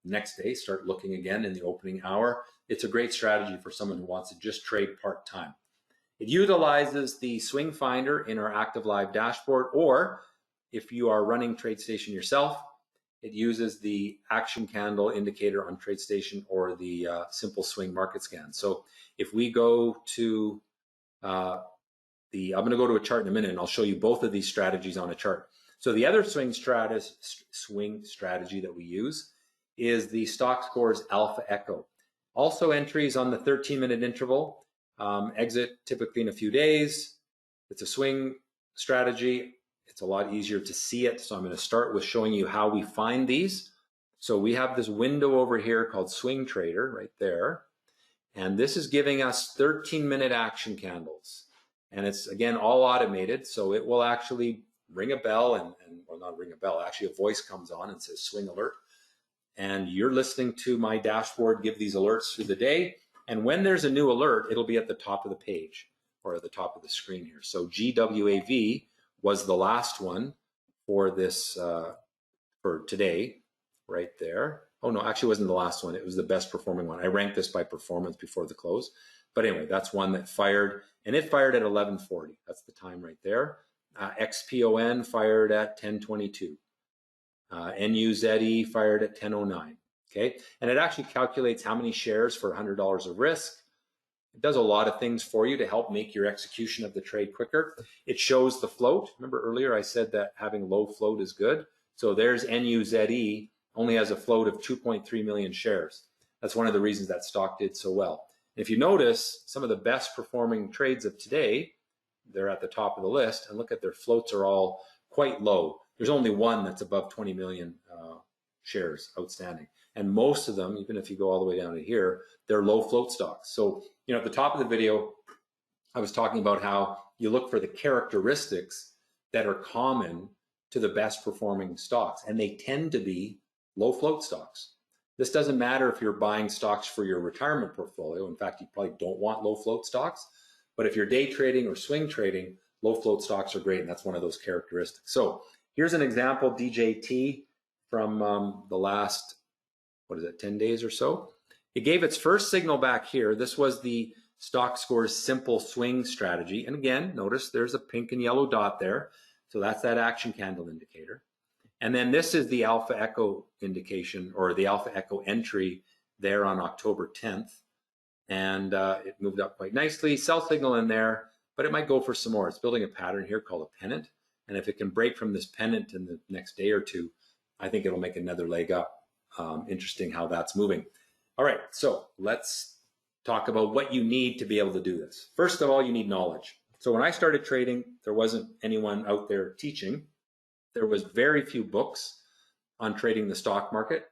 next day, start looking again in the opening hour. It's a great strategy for someone who wants to just trade part-time. It utilizes the swing finder in our active live dashboard, or if you are running TradeStation yourself, it uses the action candle indicator on TradeStation or the simple swing market scan. So if we go to I'm going to go to a chart in a minute and I'll show you both of these strategies on a chart. So the other swing strategy that we use is the Stockscores Alpha Echo. Also entries on the 13-minute interval, exit typically in a few days. It's a swing strategy. it's a lot easier to see it. So I'm going to start with showing you how we find these. So we have this window over here called Swing Trader right there. And this is giving us 13-minute action candles. And it's, again, all automated. So it will actually ring a bell or not ring a bell, actually a voice comes on and says swing alert. And you're listening to my dashboard give these alerts through the day. And when there's a new alert, it'll be at the top of the page or at the top of the screen here. So GWAV was the last one for this, for today, right there. Oh no, actually it wasn't the last one. It was the best performing one. I ranked this by performance before the close. But anyway, that's one that fired, and it fired at 11:40. That's the time right there. XPON fired at 10:22. NUZE fired at 10:09. Okay, and it actually calculates how many shares for $100 of risk. It does a lot of things for you to help make your execution of the trade quicker. It shows the float. Remember earlier I said that having low float is good. So there's NUZE, only has a float of 2.3 million shares. That's one of the reasons that stock did so well. And if you notice, some of the best performing trades of today, they're at the top of the list, and look at their floats are all quite low. There's only one that's above 20 million shares outstanding. And most of them, even if you go all the way down to here, they're low float stocks. So, you know, at the top of the video, I was talking about how you look for the characteristics that are common to the best performing stocks, and they tend to be low float stocks. This doesn't matter if you're buying stocks for your retirement portfolio. In fact, you probably don't want low float stocks, but if you're day trading or swing trading, low float stocks are great, and that's one of those characteristics. So here's an example, DJT, from the last, 10 days or so. It gave its first signal back here. This was the Stockscores simple swing strategy. And again, notice there's a pink and yellow dot there. So that's that action candle indicator. And then this is the alpha echo indication, or the alpha echo entry there on October 10th. And it moved up quite nicely. Sell signal in there, but it might go for some more. It's building a pattern here called a pennant. And if it can break from this pennant in the next day or two, I think it'll make another leg up. Interesting how that's moving. All right, so let's talk about what you need to be able to do this. First of all, you need knowledge. So when I started trading, there wasn't anyone out there teaching. There was very few books on trading the stock market.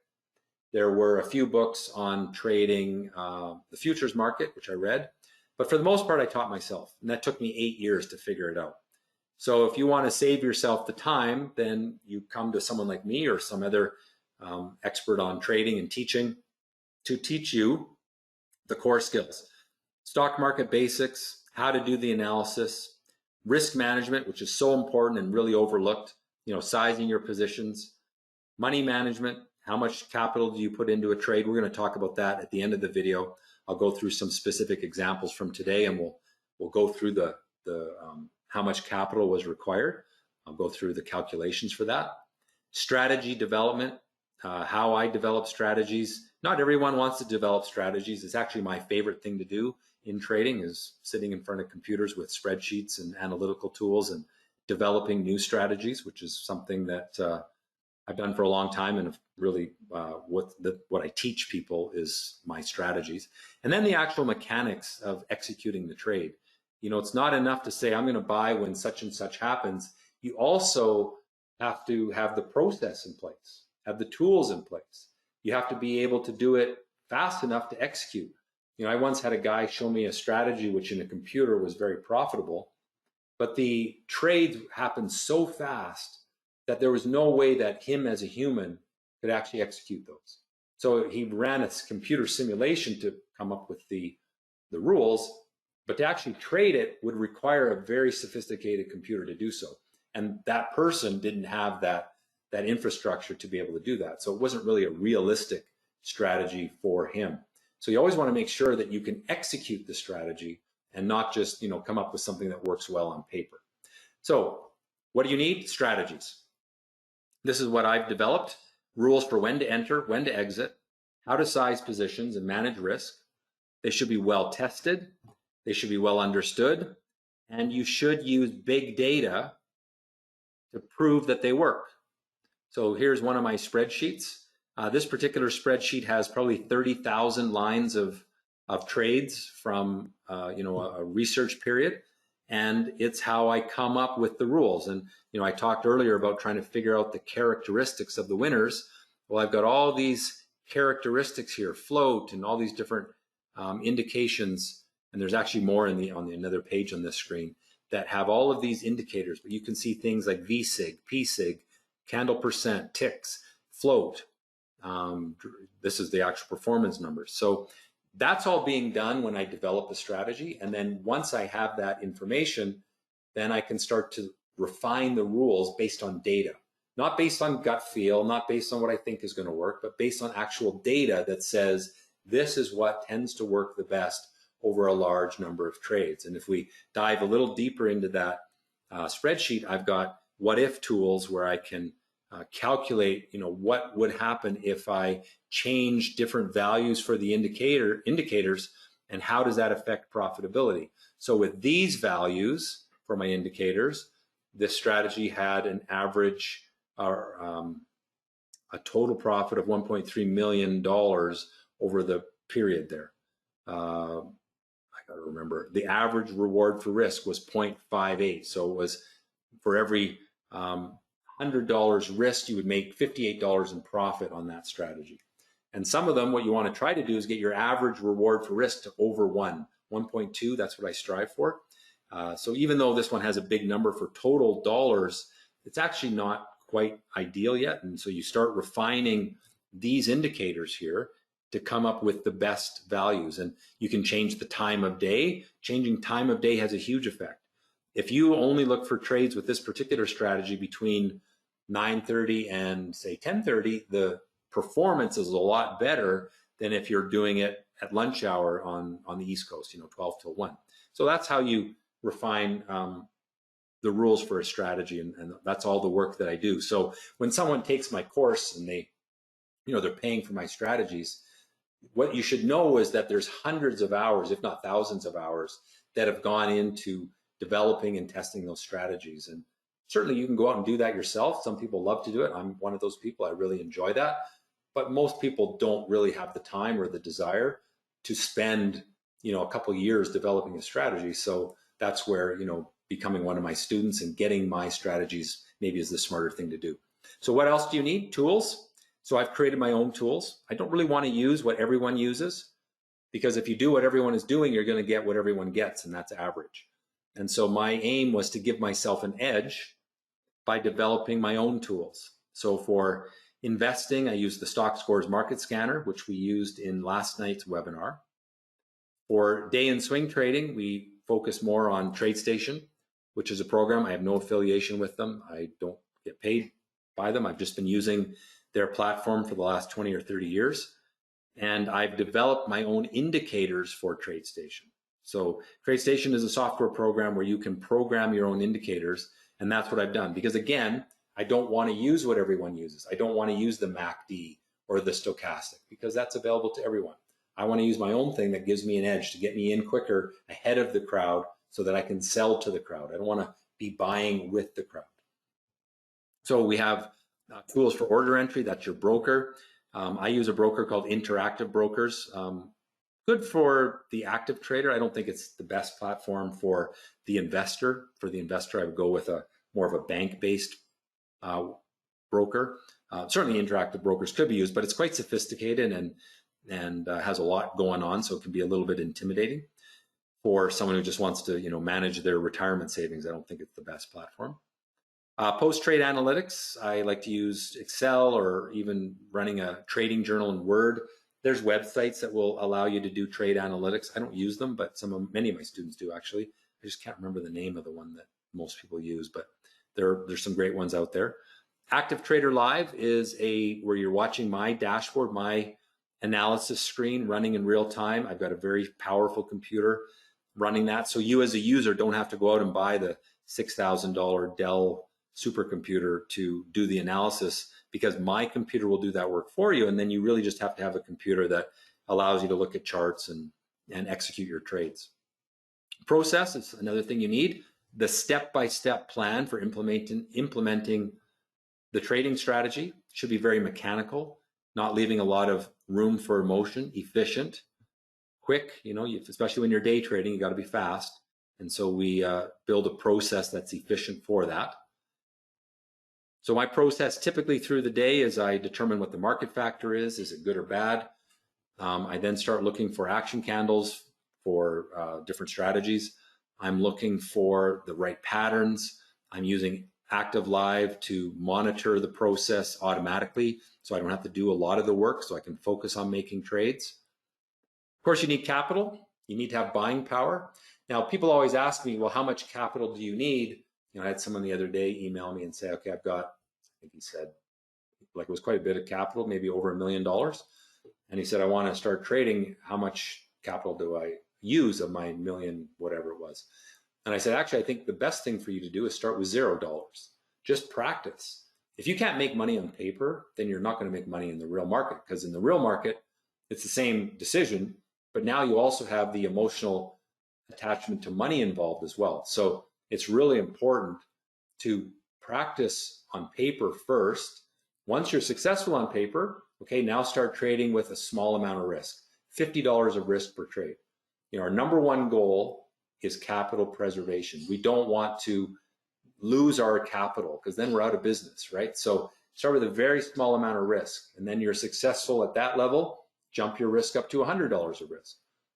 There were a few books on trading the futures market, which I read. But for the most part, I taught myself. And that took me 8 years to figure it out. So if you want to save yourself the time, then you come to someone like me or some other expert on trading and teaching to teach you the core skills. Stock market basics, how to do the analysis, risk management, which is so important and really overlooked, you know, sizing your positions, money management, how much capital do you put into a trade? We're going to talk about that at the end of the video. I'll go through some specific examples from today, and we'll go through the how much capital was required. I'll go through the calculations for that. Strategy development, how I develop strategies. Not everyone wants to develop strategies. It's actually my favorite thing to do in trading, is sitting in front of computers with spreadsheets and analytical tools and developing new strategies, which is something that I've done for a long time, and really what I teach people is my strategies. And then the actual mechanics of executing the trade. You know, it's not enough to say I'm going to buy when such and such happens. You also have to have the process in place, have the tools in place. You have to be able to do it fast enough to execute. You know, I once had a guy show me a strategy which in a computer was very profitable, but the trades happened so fast that there was no way that him as a human could actually execute those. So he ran a computer simulation to come up with the rules, but to actually trade it would require a very sophisticated computer to do so. And that person didn't have that infrastructure to be able to do that. So it wasn't really a realistic strategy for him. So you always want to make sure that you can execute the strategy and not just, you know, come up with something that works well on paper. So what do you need? Strategies. This is what I've developed. Rules for when to enter, when to exit, how to size positions and manage risk. They should be well tested. They should be well understood. And you should use big data to prove that they work. So here's one of my spreadsheets. This particular spreadsheet has probably 30,000 lines of trades from you know, a research period. And it's how I come up with the rules. And, I talked earlier about trying to figure out the characteristics of the winners. Well, I've got all these characteristics here, float and all these different indications. And there's actually more on the another page on this screen that have all of these indicators. But you can see things like VSIG, PSIG, candle percent, ticks, float. This is the actual performance numbers. So that's all being done when I develop a strategy. And then once I have that information, then I can start to refine the rules based on data, not based on gut feel, not based on what I think is going to work, but based on actual data that says this is what tends to work the best over a large number of trades. And if we dive a little deeper into that spreadsheet, I've got what if tools where I can calculate, what would happen if I change different values for the indicators, and how does that affect profitability? So with these values for my indicators, this strategy had an average or a total profit of $1.3 million over the period there. I got to remember the average reward for risk was 0.58. So it was for every $100 risk, you would make $58 in profit on that strategy. And some of them, what you want to try to do is get your average reward for risk to over 1.2. That's what I strive for. So even though this one has a big number for total dollars, it's actually not quite ideal yet. And so you start refining these indicators here to come up with the best values. And you can change the time of day. Changing time of day has a huge effect. If you only look for trades with this particular strategy between 9:30 and say 10:30, the performance is a lot better than if you're doing it at lunch hour on the East Coast, 12 till 1. So that's how you refine the rules for a strategy, and that's all the work that I do. So when someone takes my course and they're paying for my strategies, what you should know is that there's hundreds of hours, if not thousands of hours, that have gone into developing and testing those strategies. And certainly you can go out and do that yourself. Some people love to do it. I'm one of those people. I really enjoy that. But most people don't really have the time or the desire to spend, a couple of years developing a strategy. So that's where, becoming one of my students and getting my strategies maybe is the smarter thing to do. So what else do you need? Tools. So I've created my own tools. I don't really want to use what everyone uses, because if you do what everyone is doing, you're going to get what everyone gets, and that's average. And so my aim was to give myself an edge by developing my own tools. So for investing, I used the Stockscores market scanner, which we used in last night's webinar. For day and swing trading, we focus more on TradeStation, which is a program. I have no affiliation with them. I don't get paid by them. I've just been using their platform for the last 20 or 30 years. And I've developed my own indicators for TradeStation. So TradeStation is a software program where you can program your own indicators. And that's what I've done. Because again, I don't want to use what everyone uses. I don't want to use the MACD or the stochastic, because that's available to everyone. I want to use my own thing that gives me an edge to get me in quicker ahead of the crowd so that I can sell to the crowd. I don't want to be buying with the crowd. So we have tools for order entry. That's your broker. I use a broker called Interactive Brokers. Good for the active trader. I don't think it's the best platform for the investor. For the investor, I would go with more of a bank-based broker. Certainly Interactive Brokers could be used, but it's quite sophisticated and has a lot going on, so it can be a little bit intimidating for someone who just wants to manage their retirement savings. I don't think it's the best platform. Post-trade analytics, I like to use Excel or even running a trading journal in Word. There's websites that will allow you to do trade analytics. I don't use them, but many of my students do actually. I just can't remember the name of the one that most people use, but there's some great ones out there. Active Trader Live is where you're watching my dashboard, my analysis screen running in real time. I've got a very powerful computer running that. So you as a user don't have to go out and buy the $6,000 Dell supercomputer to do the analysis, because my computer will do that work for you. And then you really just have to have a computer that allows you to look at charts and execute your trades. Process is another thing you need. The step-by-step plan for implementing the trading strategy should be very mechanical, not leaving a lot of room for emotion, efficient, quick. Especially when you're day trading, you got to be fast. And so we build a process that's efficient for that. So my process typically through the day is I determine what the market factor is it good or bad? I then start looking for action candles for different strategies. I'm looking for the right patterns. I'm using Active Live to monitor the process automatically so I don't have to do a lot of the work, so I can focus on making trades. Of course, you need capital. You need to have buying power. Now, people always ask me, well, how much capital do you need? I had someone the other day email me and say, okay, I've got, I think he said, like it was quite a bit of capital, maybe over $1 million. And he said, I want to start trading. How much capital do I use of my million, whatever it was? And I said, actually, I think the best thing for you to do is start with $0. Just practice. If you can't make money on paper, then you're not going to make money in the real market, because in the real market, it's the same decision, but now you also have the emotional attachment to money involved as well. So it's really important to practice on paper first. Once you're successful on paper, okay, now start trading with a small amount of risk, $50 of risk per trade. Our number one goal is capital preservation. We don't want to lose our capital because then we're out of business, right? So start with a very small amount of risk, and then you're successful at that level, jump your risk up to $100 of risk,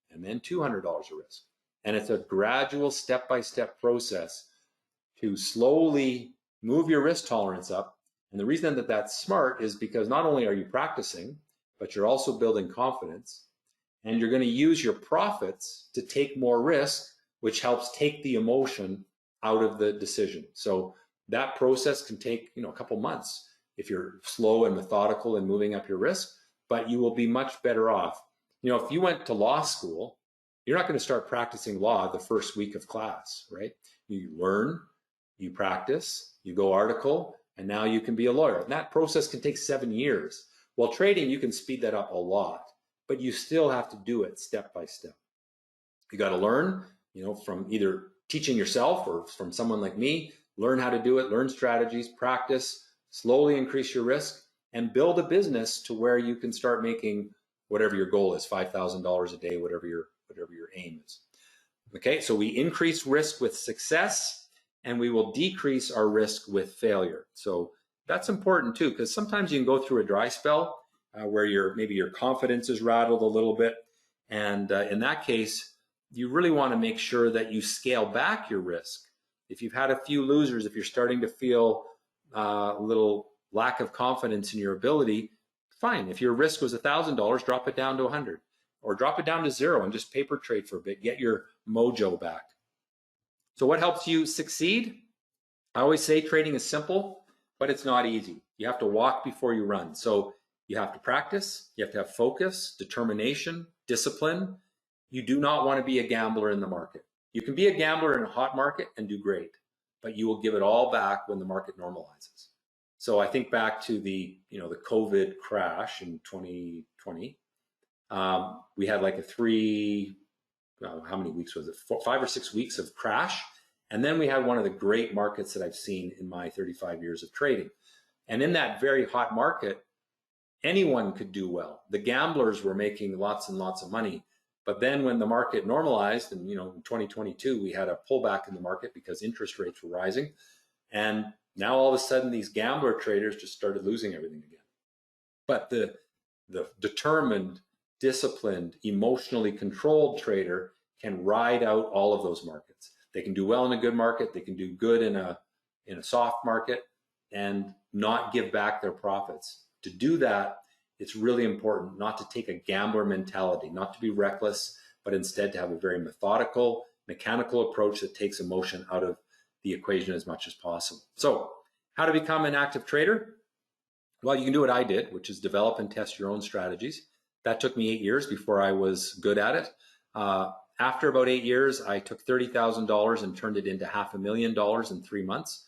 and then $200 of risk. And it's a gradual step-by-step process to slowly move your risk tolerance up. And the reason that that's smart is because not only are you practicing, but you're also building confidence, and you're going to use your profits to take more risk, which helps take the emotion out of the decision. So that process can take, a couple months if you're slow and methodical and moving up your risk, but you will be much better off. If you went to law school, you're not going to start practicing law the first week of class, right? You learn, you practice, you go article, and now you can be a lawyer. And that process can take 7 years. While trading, you can speed that up a lot, but you still have to do it step by step. You got to learn, from either teaching yourself or from someone like me, learn how to do it, learn strategies, practice, slowly increase your risk, and build a business to where you can start making whatever your goal is, $5,000 a day, whatever your aim is. Okay, so we increase risk with success, and we will decrease our risk with failure. So that's important too, because sometimes you can go through a dry spell where maybe your confidence is rattled a little bit, and in that case, you really want to make sure that you scale back your risk. If you've had a few losers, if you're starting to feel a little lack of confidence in your ability, fine. If your risk was $1,000, drop it down to 100, or drop it down to 0 and just paper trade for a bit. Get your mojo back. So what helps you succeed? I always say trading is simple, but it's not easy. You have to walk before you run. So you have to practice, you have to have focus, determination, discipline. You do not want to be a gambler in the market. You can be a gambler in a hot market and do great, but you will give it all back when the market normalizes. So I think back to the COVID crash in 2020. We had like how many weeks was it? 5 or 6 weeks of crash. And then we had one of the great markets that I've seen in my 35 years of trading. And in that very hot market, anyone could do well. The gamblers were making lots and lots of money. But then when the market normalized, and in 2022, we had a pullback in the market because interest rates were rising. And now all of a sudden, these gambler traders just started losing everything again. But the determined, disciplined, emotionally controlled trader can ride out all of those markets. They can do well in a good market. They can do good in a soft market and not give back their profits. To do that, it's really important not to take a gambler mentality, not to be reckless, but instead to have a very methodical, mechanical approach that takes emotion out of the equation as much as possible. So how to become an active trader? Well, you can do what I did, which is develop and test your own strategies. That took me 8 years before I was good at it. After about 8 years, I took $30,000 and turned it into $500,000 in 3 months.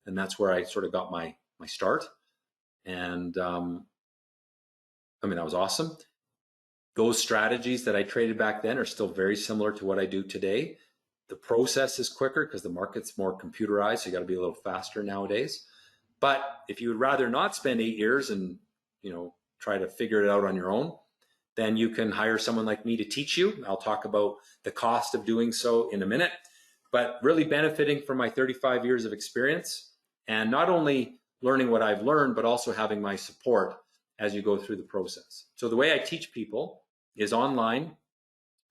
And that's where I sort of got my start. And that was awesome. Those strategies that I traded back then are still very similar to what I do today. The process is quicker because the market's more computerized, so you got to be a little faster nowadays. But if you would rather not spend 8 years and try to figure it out on your own, then you can hire someone like me to teach you. I'll talk about the cost of doing so in a minute. but really benefiting from my 35 years of experience, and not only learning what I've learned, but also having my support as you go through the process. So the way I teach people is online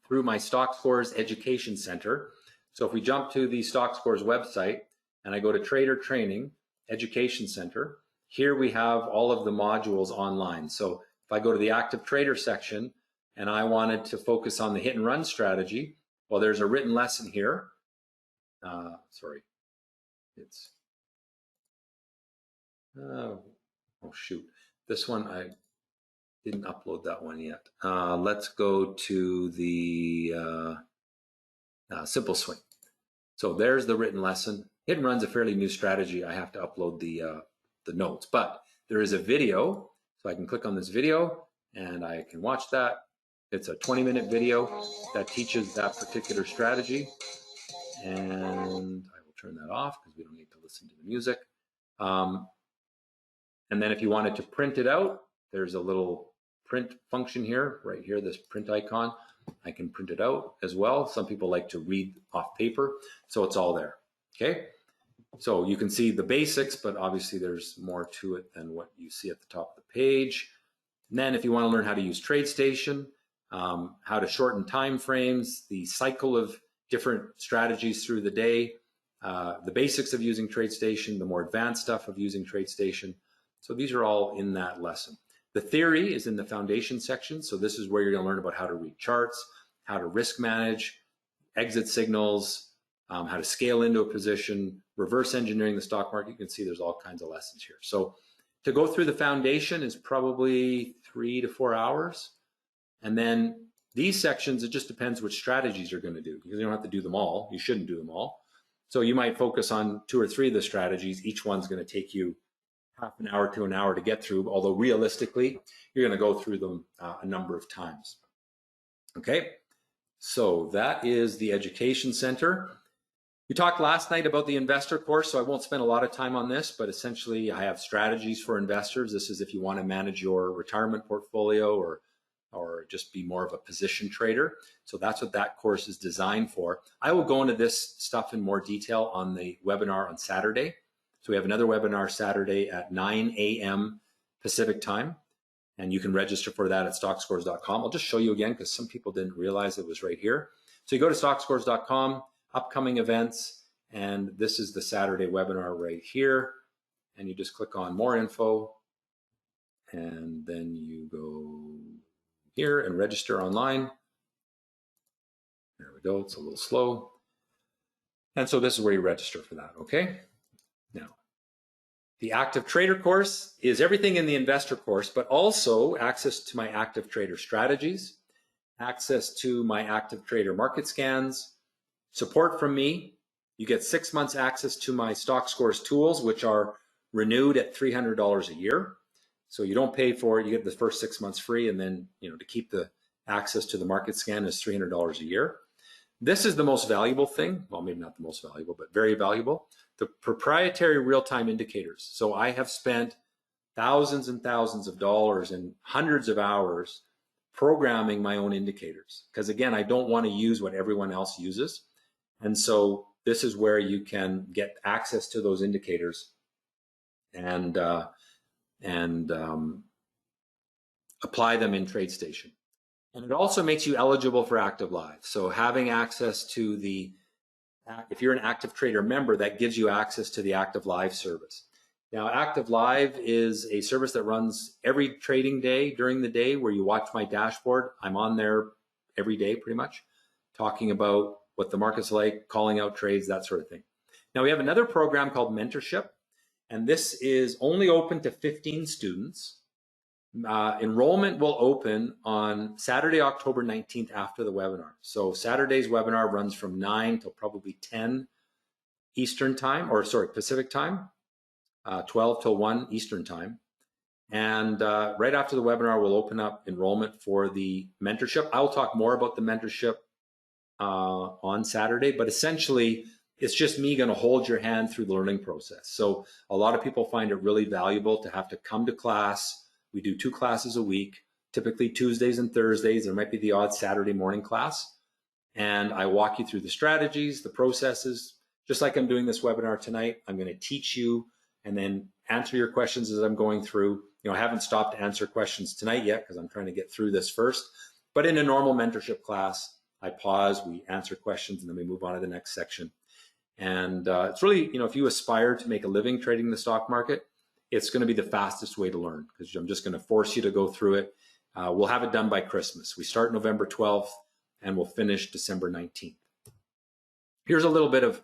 through my Stockscores Education Center. So if we jump to the Stockscores website and I go to Trader Training Education Center, here we have all of the modules online. So if I go to the Active Trader section and I wanted to focus on the hit and run strategy, well, there's a written lesson here. Oh shoot, this one I didn't upload that one yet. Let's go to the simple swing. So there's the written lesson. Hit and run's a fairly new strategy. I have to upload the notes, but there is a video, so I can click on this video and I can watch that. It's a 20-minute video that teaches that particular strategy, and I will turn that off because we don't need to listen to the music. And then if you wanted to print it out, there's a little print function here, right here, this print icon. I can print it out as well. Some people like to read off paper, so it's all there, okay? So you can see the basics, but obviously there's more to it than what you see at the top of the page. And then if you want to learn how to use TradeStation, how to shorten time frames, the cycle of different strategies through the day, the basics of using TradeStation, the more advanced stuff of using TradeStation. So these are all in that lesson. The theory is in the foundation section. So this is where you're going to learn about how to read charts, how to risk manage, exit signals, how to scale into a position, reverse engineering the stock market. You can see there's all kinds of lessons here. So to go through the foundation is probably 3 to 4 hours. And then these sections, it just depends which strategies you're going to do, because you don't have to do them all. You shouldn't do them all. So you might focus on 2 or 3 of the strategies. Each one's going to take you half an hour to an hour to get through, although realistically, you're going to go through them a number of times. Okay, so that is the Education Center. We talked last night about the investor course, so I won't spend a lot of time on this, but essentially I have strategies for investors. This is if you want to manage your retirement portfolio or just be more of a position trader. So that's what that course is designed for. I will go into this stuff in more detail on the webinar on Saturday. So we have another webinar Saturday at 9 a.m. Pacific time, and you can register for that at stockscores.com. I'll just show you again because some people didn't realize it was right here. So you go to stockscores.com, upcoming events, and this is the Saturday webinar right here. And you just click on more info, and then you go here and register online. There we go, it's a little slow. And so this is where you register for that, okay? Now, the Active Trader course is everything in the investor course, but also access to my Active Trader strategies, access to my Active Trader market scans, support from me. You get 6 months access to my Stockscores tools, which are renewed at $300 a year. So you don't pay for it, you get the first 6 months free, and then to keep the access to the market scan is $300 a year. This is the most valuable thing, well, maybe not the most valuable, but very valuable, the proprietary real-time indicators. So I have spent thousands and thousands of dollars and hundreds of hours programming my own indicators, because again, I don't want to use what everyone else uses. And so this is where you can get access to those indicators and apply them in TradeStation. And it also makes you eligible for Active Live. So having access to if you're an Active Trader member, that gives you access to the Active Live service. Now, Active Live is a service that runs every trading day during the day where you watch my dashboard. I'm on there every day pretty much, talking about what the market's like, calling out trades, that sort of thing. Now, we have another program called Mentorship, and this is only open to 15 students. Enrollment will open on Saturday, October 19th after the webinar. So Saturday's webinar runs from 9 till probably 10 Eastern time, or sorry, Pacific time, 12 till 1 Eastern time. And right after the webinar, we'll open up enrollment for the mentorship. I'll talk more about the mentorship on Saturday, but essentially it's just me going to hold your hand through the learning process. So a lot of people find it really valuable to have to come to class. We do 2 classes a week, typically Tuesdays and Thursdays. There might be the odd Saturday morning class. and I walk you through the strategies, the processes. Just like I'm doing this webinar tonight, I'm going to teach you and then answer your questions as I'm going through. I haven't stopped to answer questions tonight yet because I'm trying to get through this first. But in a normal mentorship class, I pause, we answer questions, and then we move on to the next section. And it's really, if you aspire to make a living trading the stock market, it's going to be the fastest way to learn, because I'm just going to force you to go through it. We'll have it done by Christmas. We start November 12th and we'll finish December 19th. Here's a little bit of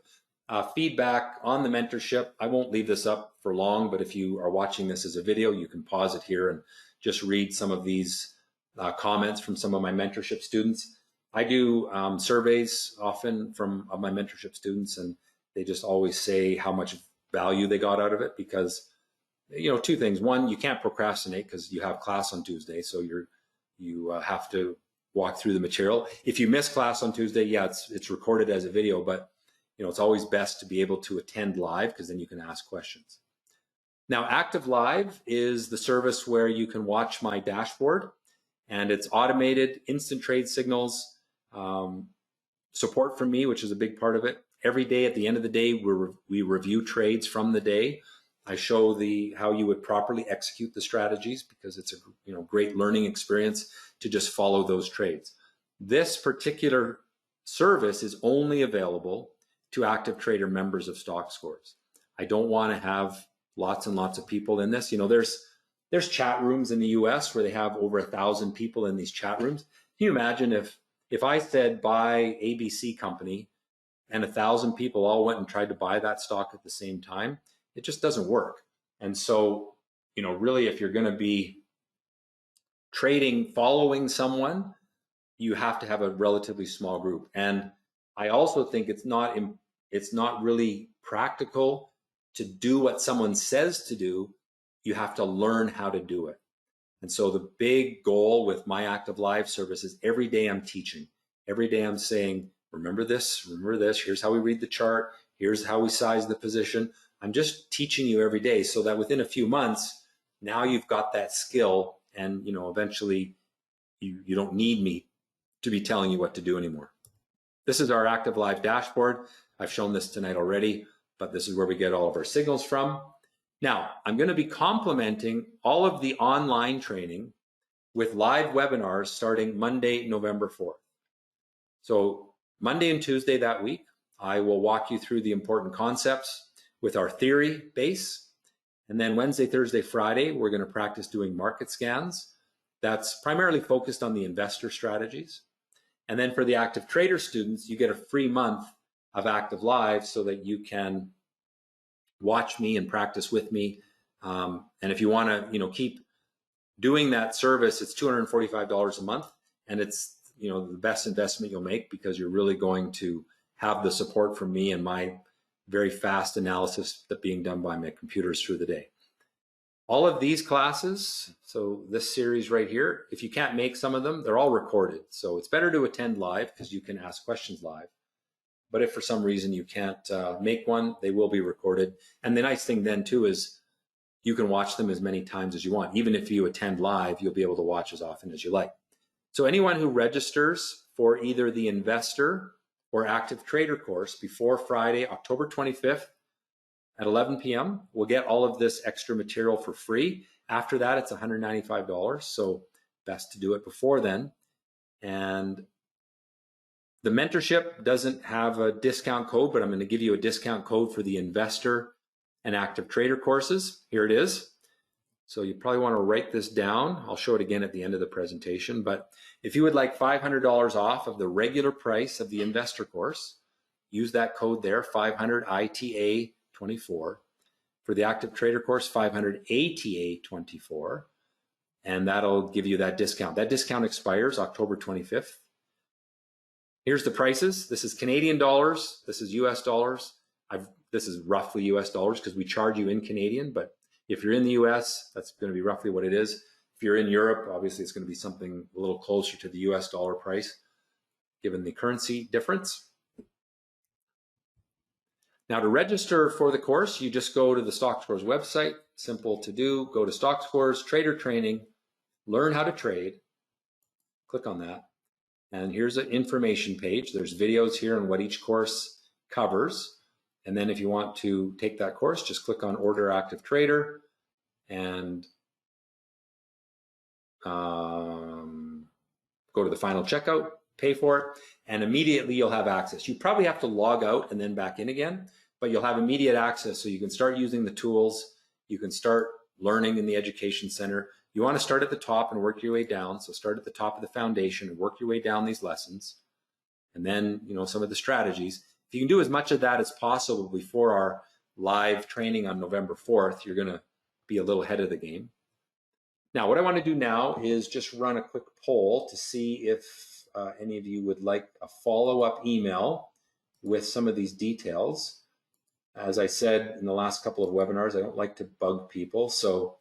feedback on the mentorship. I won't leave this up for long, but if you are watching this as a video, you can pause it here and just read some of these comments from some of my mentorship students. I do surveys often from my mentorship students, and they just always say how much value they got out of it, because two things. One, you can't procrastinate because you have class on Tuesday, so you have to walk through the material. If you miss class on Tuesday, yeah, it's recorded as a video, but it's always best to be able to attend live, because then you can ask questions. Now, Active Live is the service where you can watch my dashboard, and it's automated, instant trade signals, support from me, which is a big part of it. Every day at the end of the day, we review trades from the day. I show how you would properly execute the strategies, because it's a great learning experience to just follow those trades. This particular service is only available to active trader members of Stockscores. I don't want to have lots and lots of people in this. There's chat rooms in the US where they have over 1,000 people in these chat rooms. Can you imagine if I said buy ABC company and 1,000 people all went and tried to buy that stock at the same time? It just doesn't work. And so, really, if you're going to be trading following someone, you have to have a relatively small group. And I also think it's not really practical to do what someone says to do. You have to learn how to do it. And so the big goal with my Active Live service is every day I'm teaching. Every day I'm saying, remember this, here's how we read the chart, here's how we size the position. I'm just teaching you every day, so that within a few months, now you've got that skill, and eventually you don't need me to be telling you what to do anymore. This is our Active Live dashboard. I've shown this tonight already, but this is where we get all of our signals from. Now, I'm going to be complementing all of the online training with live webinars starting Monday, November 4th. So Monday and Tuesday that week, I will walk you through the important concepts with our theory base. And then Wednesday, Thursday, Friday, we're going to practice doing market scans. That's primarily focused on the investor strategies. And then for the active trader students, you get a free month of Active Live so that you can watch me and practice with me. And if you want to, keep doing that service, it's $245 a month, and it's the best investment you'll make, because you're really going to have the support from me and my very fast analysis that being done by my computers through the day. All of these classes, so this series right here, if you can't make some of them, they're all recorded. So it's better to attend live, because you can ask questions live. But if for some reason you can't make one, they will be recorded. And the nice thing then too is you can watch them as many times as you want. Even if you attend live, you'll be able to watch as often as you like. So anyone who registers for either the investor or active trader course before Friday, October 25th at 11 p.m. will get all of this extra material for free. After that, it's $195. So best to do it before then. And the mentorship doesn't have a discount code, but I'm going to give you a discount code for the investor and active trader courses. Here it is. So you probably want to write this down. I'll show it again at the end of the presentation. But if you would like $500 off of the regular price of the investor course, use that code there, 500 ITA 24. For the active trader course, 500 ATA 24. And that'll give you that discount. That discount expires October 25th. Here's the prices. This is Canadian dollars. This is US dollars. This is roughly US dollars because we charge you in Canadian, but if you're in the US, that's going to be roughly what it is. If you're in Europe, obviously it's going to be something a little closer to the US dollar price, given the currency difference. Now, to register for the course, you just go to the Stockscores website. Simple to do. Go to Stockscores, Trader Training, learn how to trade. Click on that. And here's an information page. There's videos here on what each course covers. And then if you want to take that course, just click on Order Active Trader and go to the final checkout, pay for it, and immediately you'll have access. You probably have to log out and then back in again, but you'll have immediate access so you can start using the tools. You can start learning in the Education Center. You want to start at the top and work your way down. So start at the top of the foundation and work your way down these lessons. And then, some of the strategies. If you can do as much of that as possible before our live training on November 4th, you're going to be a little ahead of the game. Now, what I want to do now is just run a quick poll to see if any of you would like a follow-up email with some of these details. As I said in the last couple of webinars, I don't like to bug people. So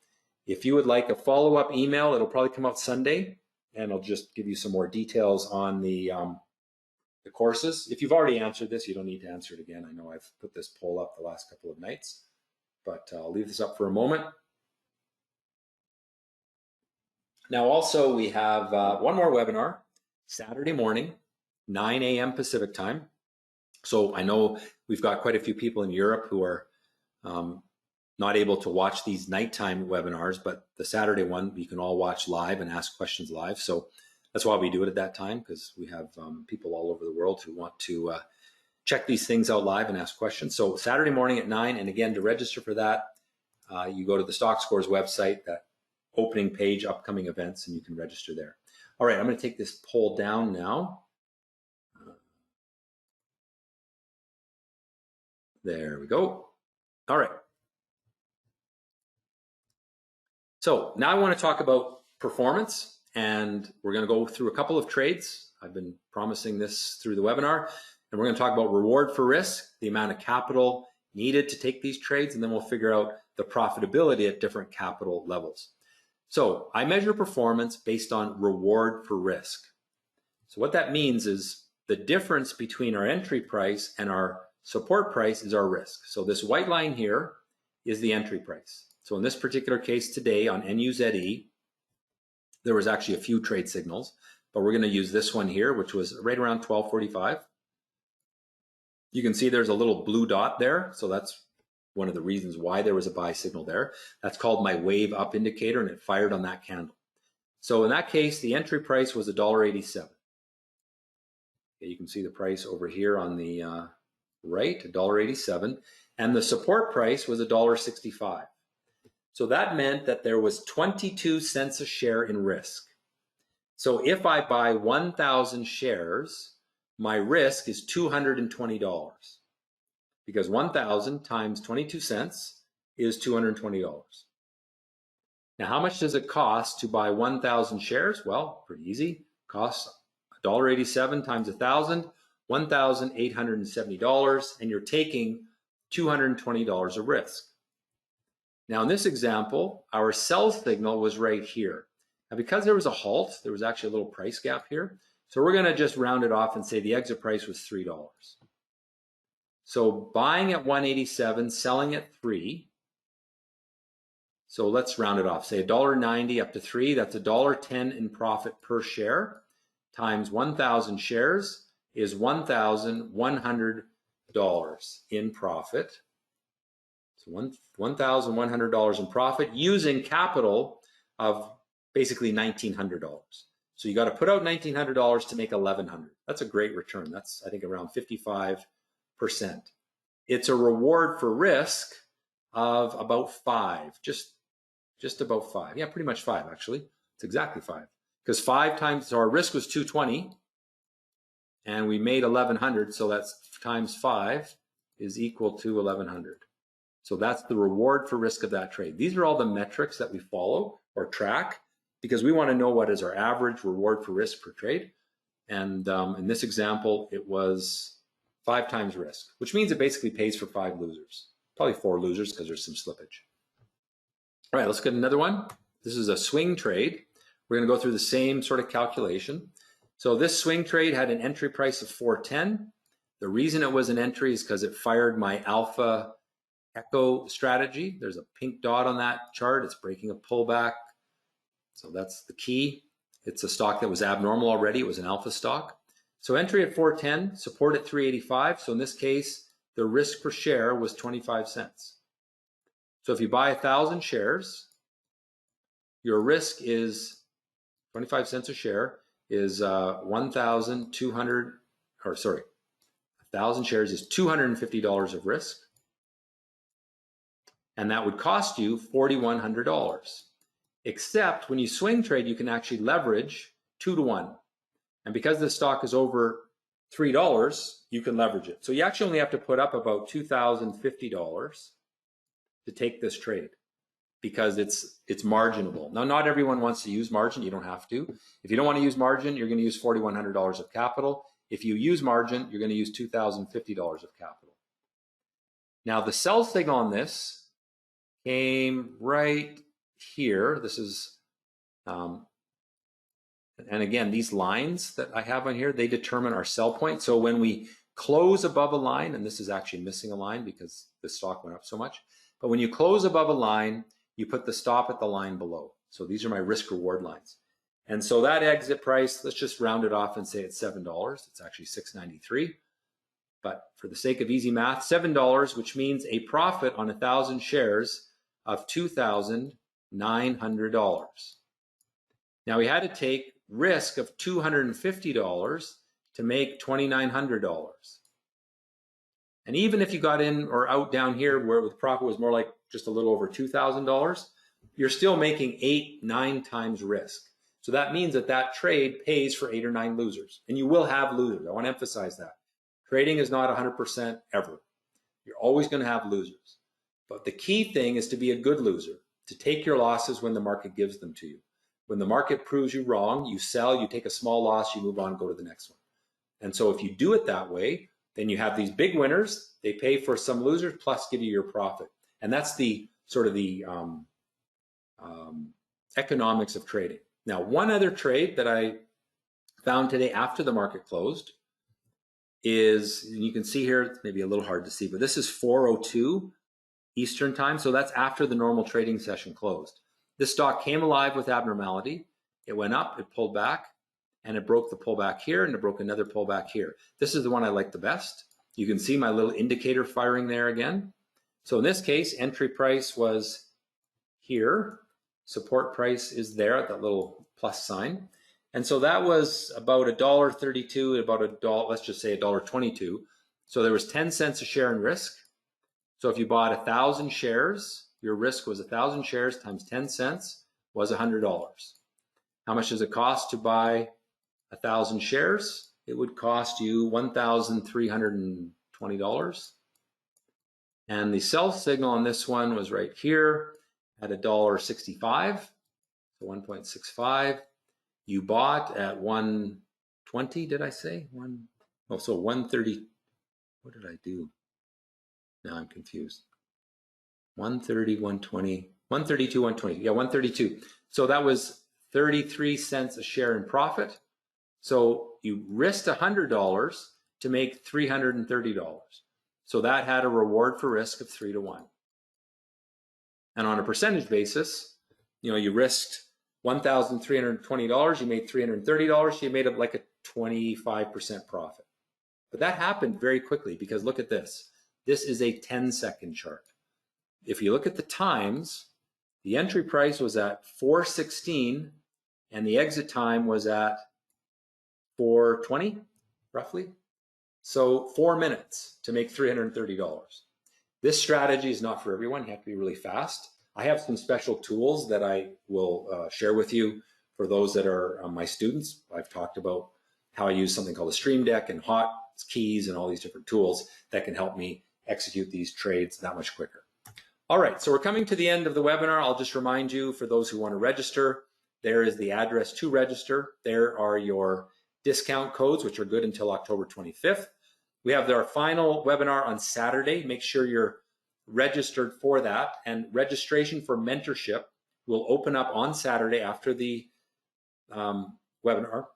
if you would like a follow-up email, it'll probably come out Sunday, and I'll just give you some more details on the courses. If you've already answered this, you don't need to answer it again. I know I've put this poll up the last couple of nights, but I'll leave this up for a moment. Now, also, we have one more webinar, Saturday morning, 9 a.m. Pacific time. So I know we've got quite a few people in Europe who are not able to watch these nighttime webinars, but the Saturday one, you can all watch live and ask questions live. So that's why we do it at that time, because we have people all over the world who want to check these things out live and ask questions. So Saturday morning at 9, and again, to register for that, you go to the Stockscores website, that opening page, upcoming events, and you can register there. All right, I'm going to take this poll down now. There we go. All right. So now I want to talk about performance, and we're going to go through a couple of trades. I've been promising this through the webinar, and we're going to talk about reward for risk, the amount of capital needed to take these trades, and then we'll figure out the profitability at different capital levels. So I measure performance based on reward for risk. So what that means is the difference between our entry price and our support price is our risk. So this white line here is the entry price. So in this particular case today on NUZE, there was actually a few trade signals, but we're going to use this one here, which was right around 1245. You can see there's a little blue dot there. So that's one of the reasons why there was a buy signal there. That's called my wave up indicator, and it fired on that candle. So in that case, the entry price was $1.87. Okay, you can see the price over here on the right, $1.87, and the support price was $1.65. So that meant that there was 22 cents a share in risk. So if I buy 1,000 shares, my risk is $220, because 1,000 times 22 cents is $220. Now, how much does it cost to buy 1,000 shares? Well, pretty easy. Costs $1.87 times 1,000, $1,870, and you're taking $220 of risk. Now, in this example, our sell signal was right here. Now, because there was a halt, there was actually a little price gap here. So we're going to just round it off and say the exit price was $3. So buying at 187, selling at 3. So let's round it off. Say $1.90 up to 3. That's $1.10 in profit per share times 1,000 shares is $1,100 in profit. So $1,100 in profit using capital of basically $1,900. So you got to put out $1,900 to make $1,100. That's a great return. That's, I think, around 55%. It's a reward for risk of about 5, just about 5. Yeah, pretty much 5 actually. It's exactly 5, because 5 times, so our risk was 220, and we made 1,100. So that's times 5 is equal to 1,100. So that's the reward for risk of that trade. These are all the metrics that we follow or track, because we want to know what is our average reward for risk per trade. And in this example, it was 5 times risk, which means it basically pays for 5 losers, probably 4 losers because there's some slippage. All right, let's get another one. This is a swing trade. We're going to go through the same sort of calculation. So this swing trade had an entry price of 410. The reason it was an entry is because it fired my alpha echo strategy. There's a pink dot on that chart. It's breaking a pullback. So that's the key. It's a stock that was abnormal already. It was an alpha stock. So entry at 410, support at 385. So in this case, the risk per share was 25 cents. So if you buy 1,000 shares, your risk is 25 cents a share is 1,200, or sorry, 1,000 shares is $250 of risk. And that would cost you $4,100. Except when you swing trade, you can actually leverage 2 to 1. And because the stock is over $3, you can leverage it. So you actually only have to put up about $2,050 to take this trade because it's marginable. Now, not everyone wants to use margin. You don't have to. If you don't want to use margin, you're going to use $4,100 of capital. If you use margin, you're going to use $2,050 of capital. Now, the sell signal on this came right here. This is, and again, these lines that I have on here, they determine our sell point. So when we close above a line, and this is actually missing a line because the stock went up so much, but when you close above a line, you put the stop at the line below. So these are my risk reward lines. And so that exit price, let's just round it off and say it's $7. It's actually $6.93. But for the sake of easy math, $7, which means a profit on 1,000 shares of $2,900. Now we had to take risk of $250 to make $2,900. And even if you got in or out down here where the profit was more like just a little over $2,000, you're still making 8-9 times risk. So that means that that trade pays for 8 or 9 losers. And you will have losers. I want to emphasize that. Trading is not 100% ever. You're always going to have losers. But the key thing is to be a good loser, to take your losses when the market gives them to you. When the market proves you wrong, you sell, you take a small loss, you move on, go to the next one. And so if you do it that way, then you have these big winners, they pay for some losers, plus give you your profit. And that's the sort of the economics of trading. Now, one other trade that I found today after the market closed is, and you can see here, it's maybe a little hard to see, but this is 4:02 Eastern time. So that's after the normal trading session closed. This stock came alive with abnormality. It went up, it pulled back, and it broke the pullback here, and it broke another pullback here. This is the one I like the best. You can see my little indicator firing there again. So in this case, entry price was here. Support price is there, that little plus sign. And so that was about $1.32, about $1, let's just say $1.22. So there was 10 cents a share in risk. So if you bought 1,000 shares, your risk was 1,000 shares times 10 cents was $100. How much does it cost to buy 1,000 shares? It would cost you $1,320. And the sell signal on this one was right here at $1.65, so 1.65. You bought at 120, did I say? So 130, what did I do? Now I'm confused. 130, 120, 132, 120. Yeah, 132. So that was 33 cents a share in profit. So you risked $100 to make $330. So that had a reward for risk of 3 to 1. And on a percentage basis, you risked $1,320, you made $330, you made up like a 25% profit. But that happened very quickly because look at this. This is a 10-second chart. If you look at the times, the entry price was at 4:16 and the exit time was at 4:20, roughly. So 4 minutes to make $330. This strategy is not for everyone. You have to be really fast. I have some special tools that I will share with you for those that are my students. I've talked about how I use something called a stream deck and hot keys and all these different tools that can help me execute these trades that much quicker. All right, so we're coming to the end of the webinar. I'll just remind you, for those who want to register, there is the address to register. There are your discount codes, which are good until October 25th. We have our final webinar on Saturday. Make sure you're registered for that. And registration for mentorship will open up on Saturday after the webinar.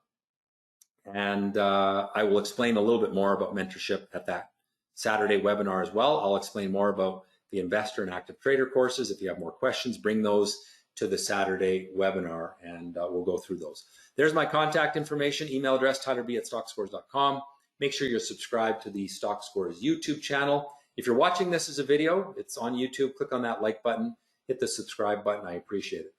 And I will explain a little bit more about mentorship at that Saturday webinar as well. I'll explain more about the investor and active trader courses. If you have more questions, bring those to the Saturday webinar, and we'll go through those. There's my contact information, email address, tylerb@stockscores.com. Make sure you're subscribed to the Stockscores YouTube channel. If you're watching this as a video, it's on YouTube. Click on that like button, hit the subscribe button. I appreciate it.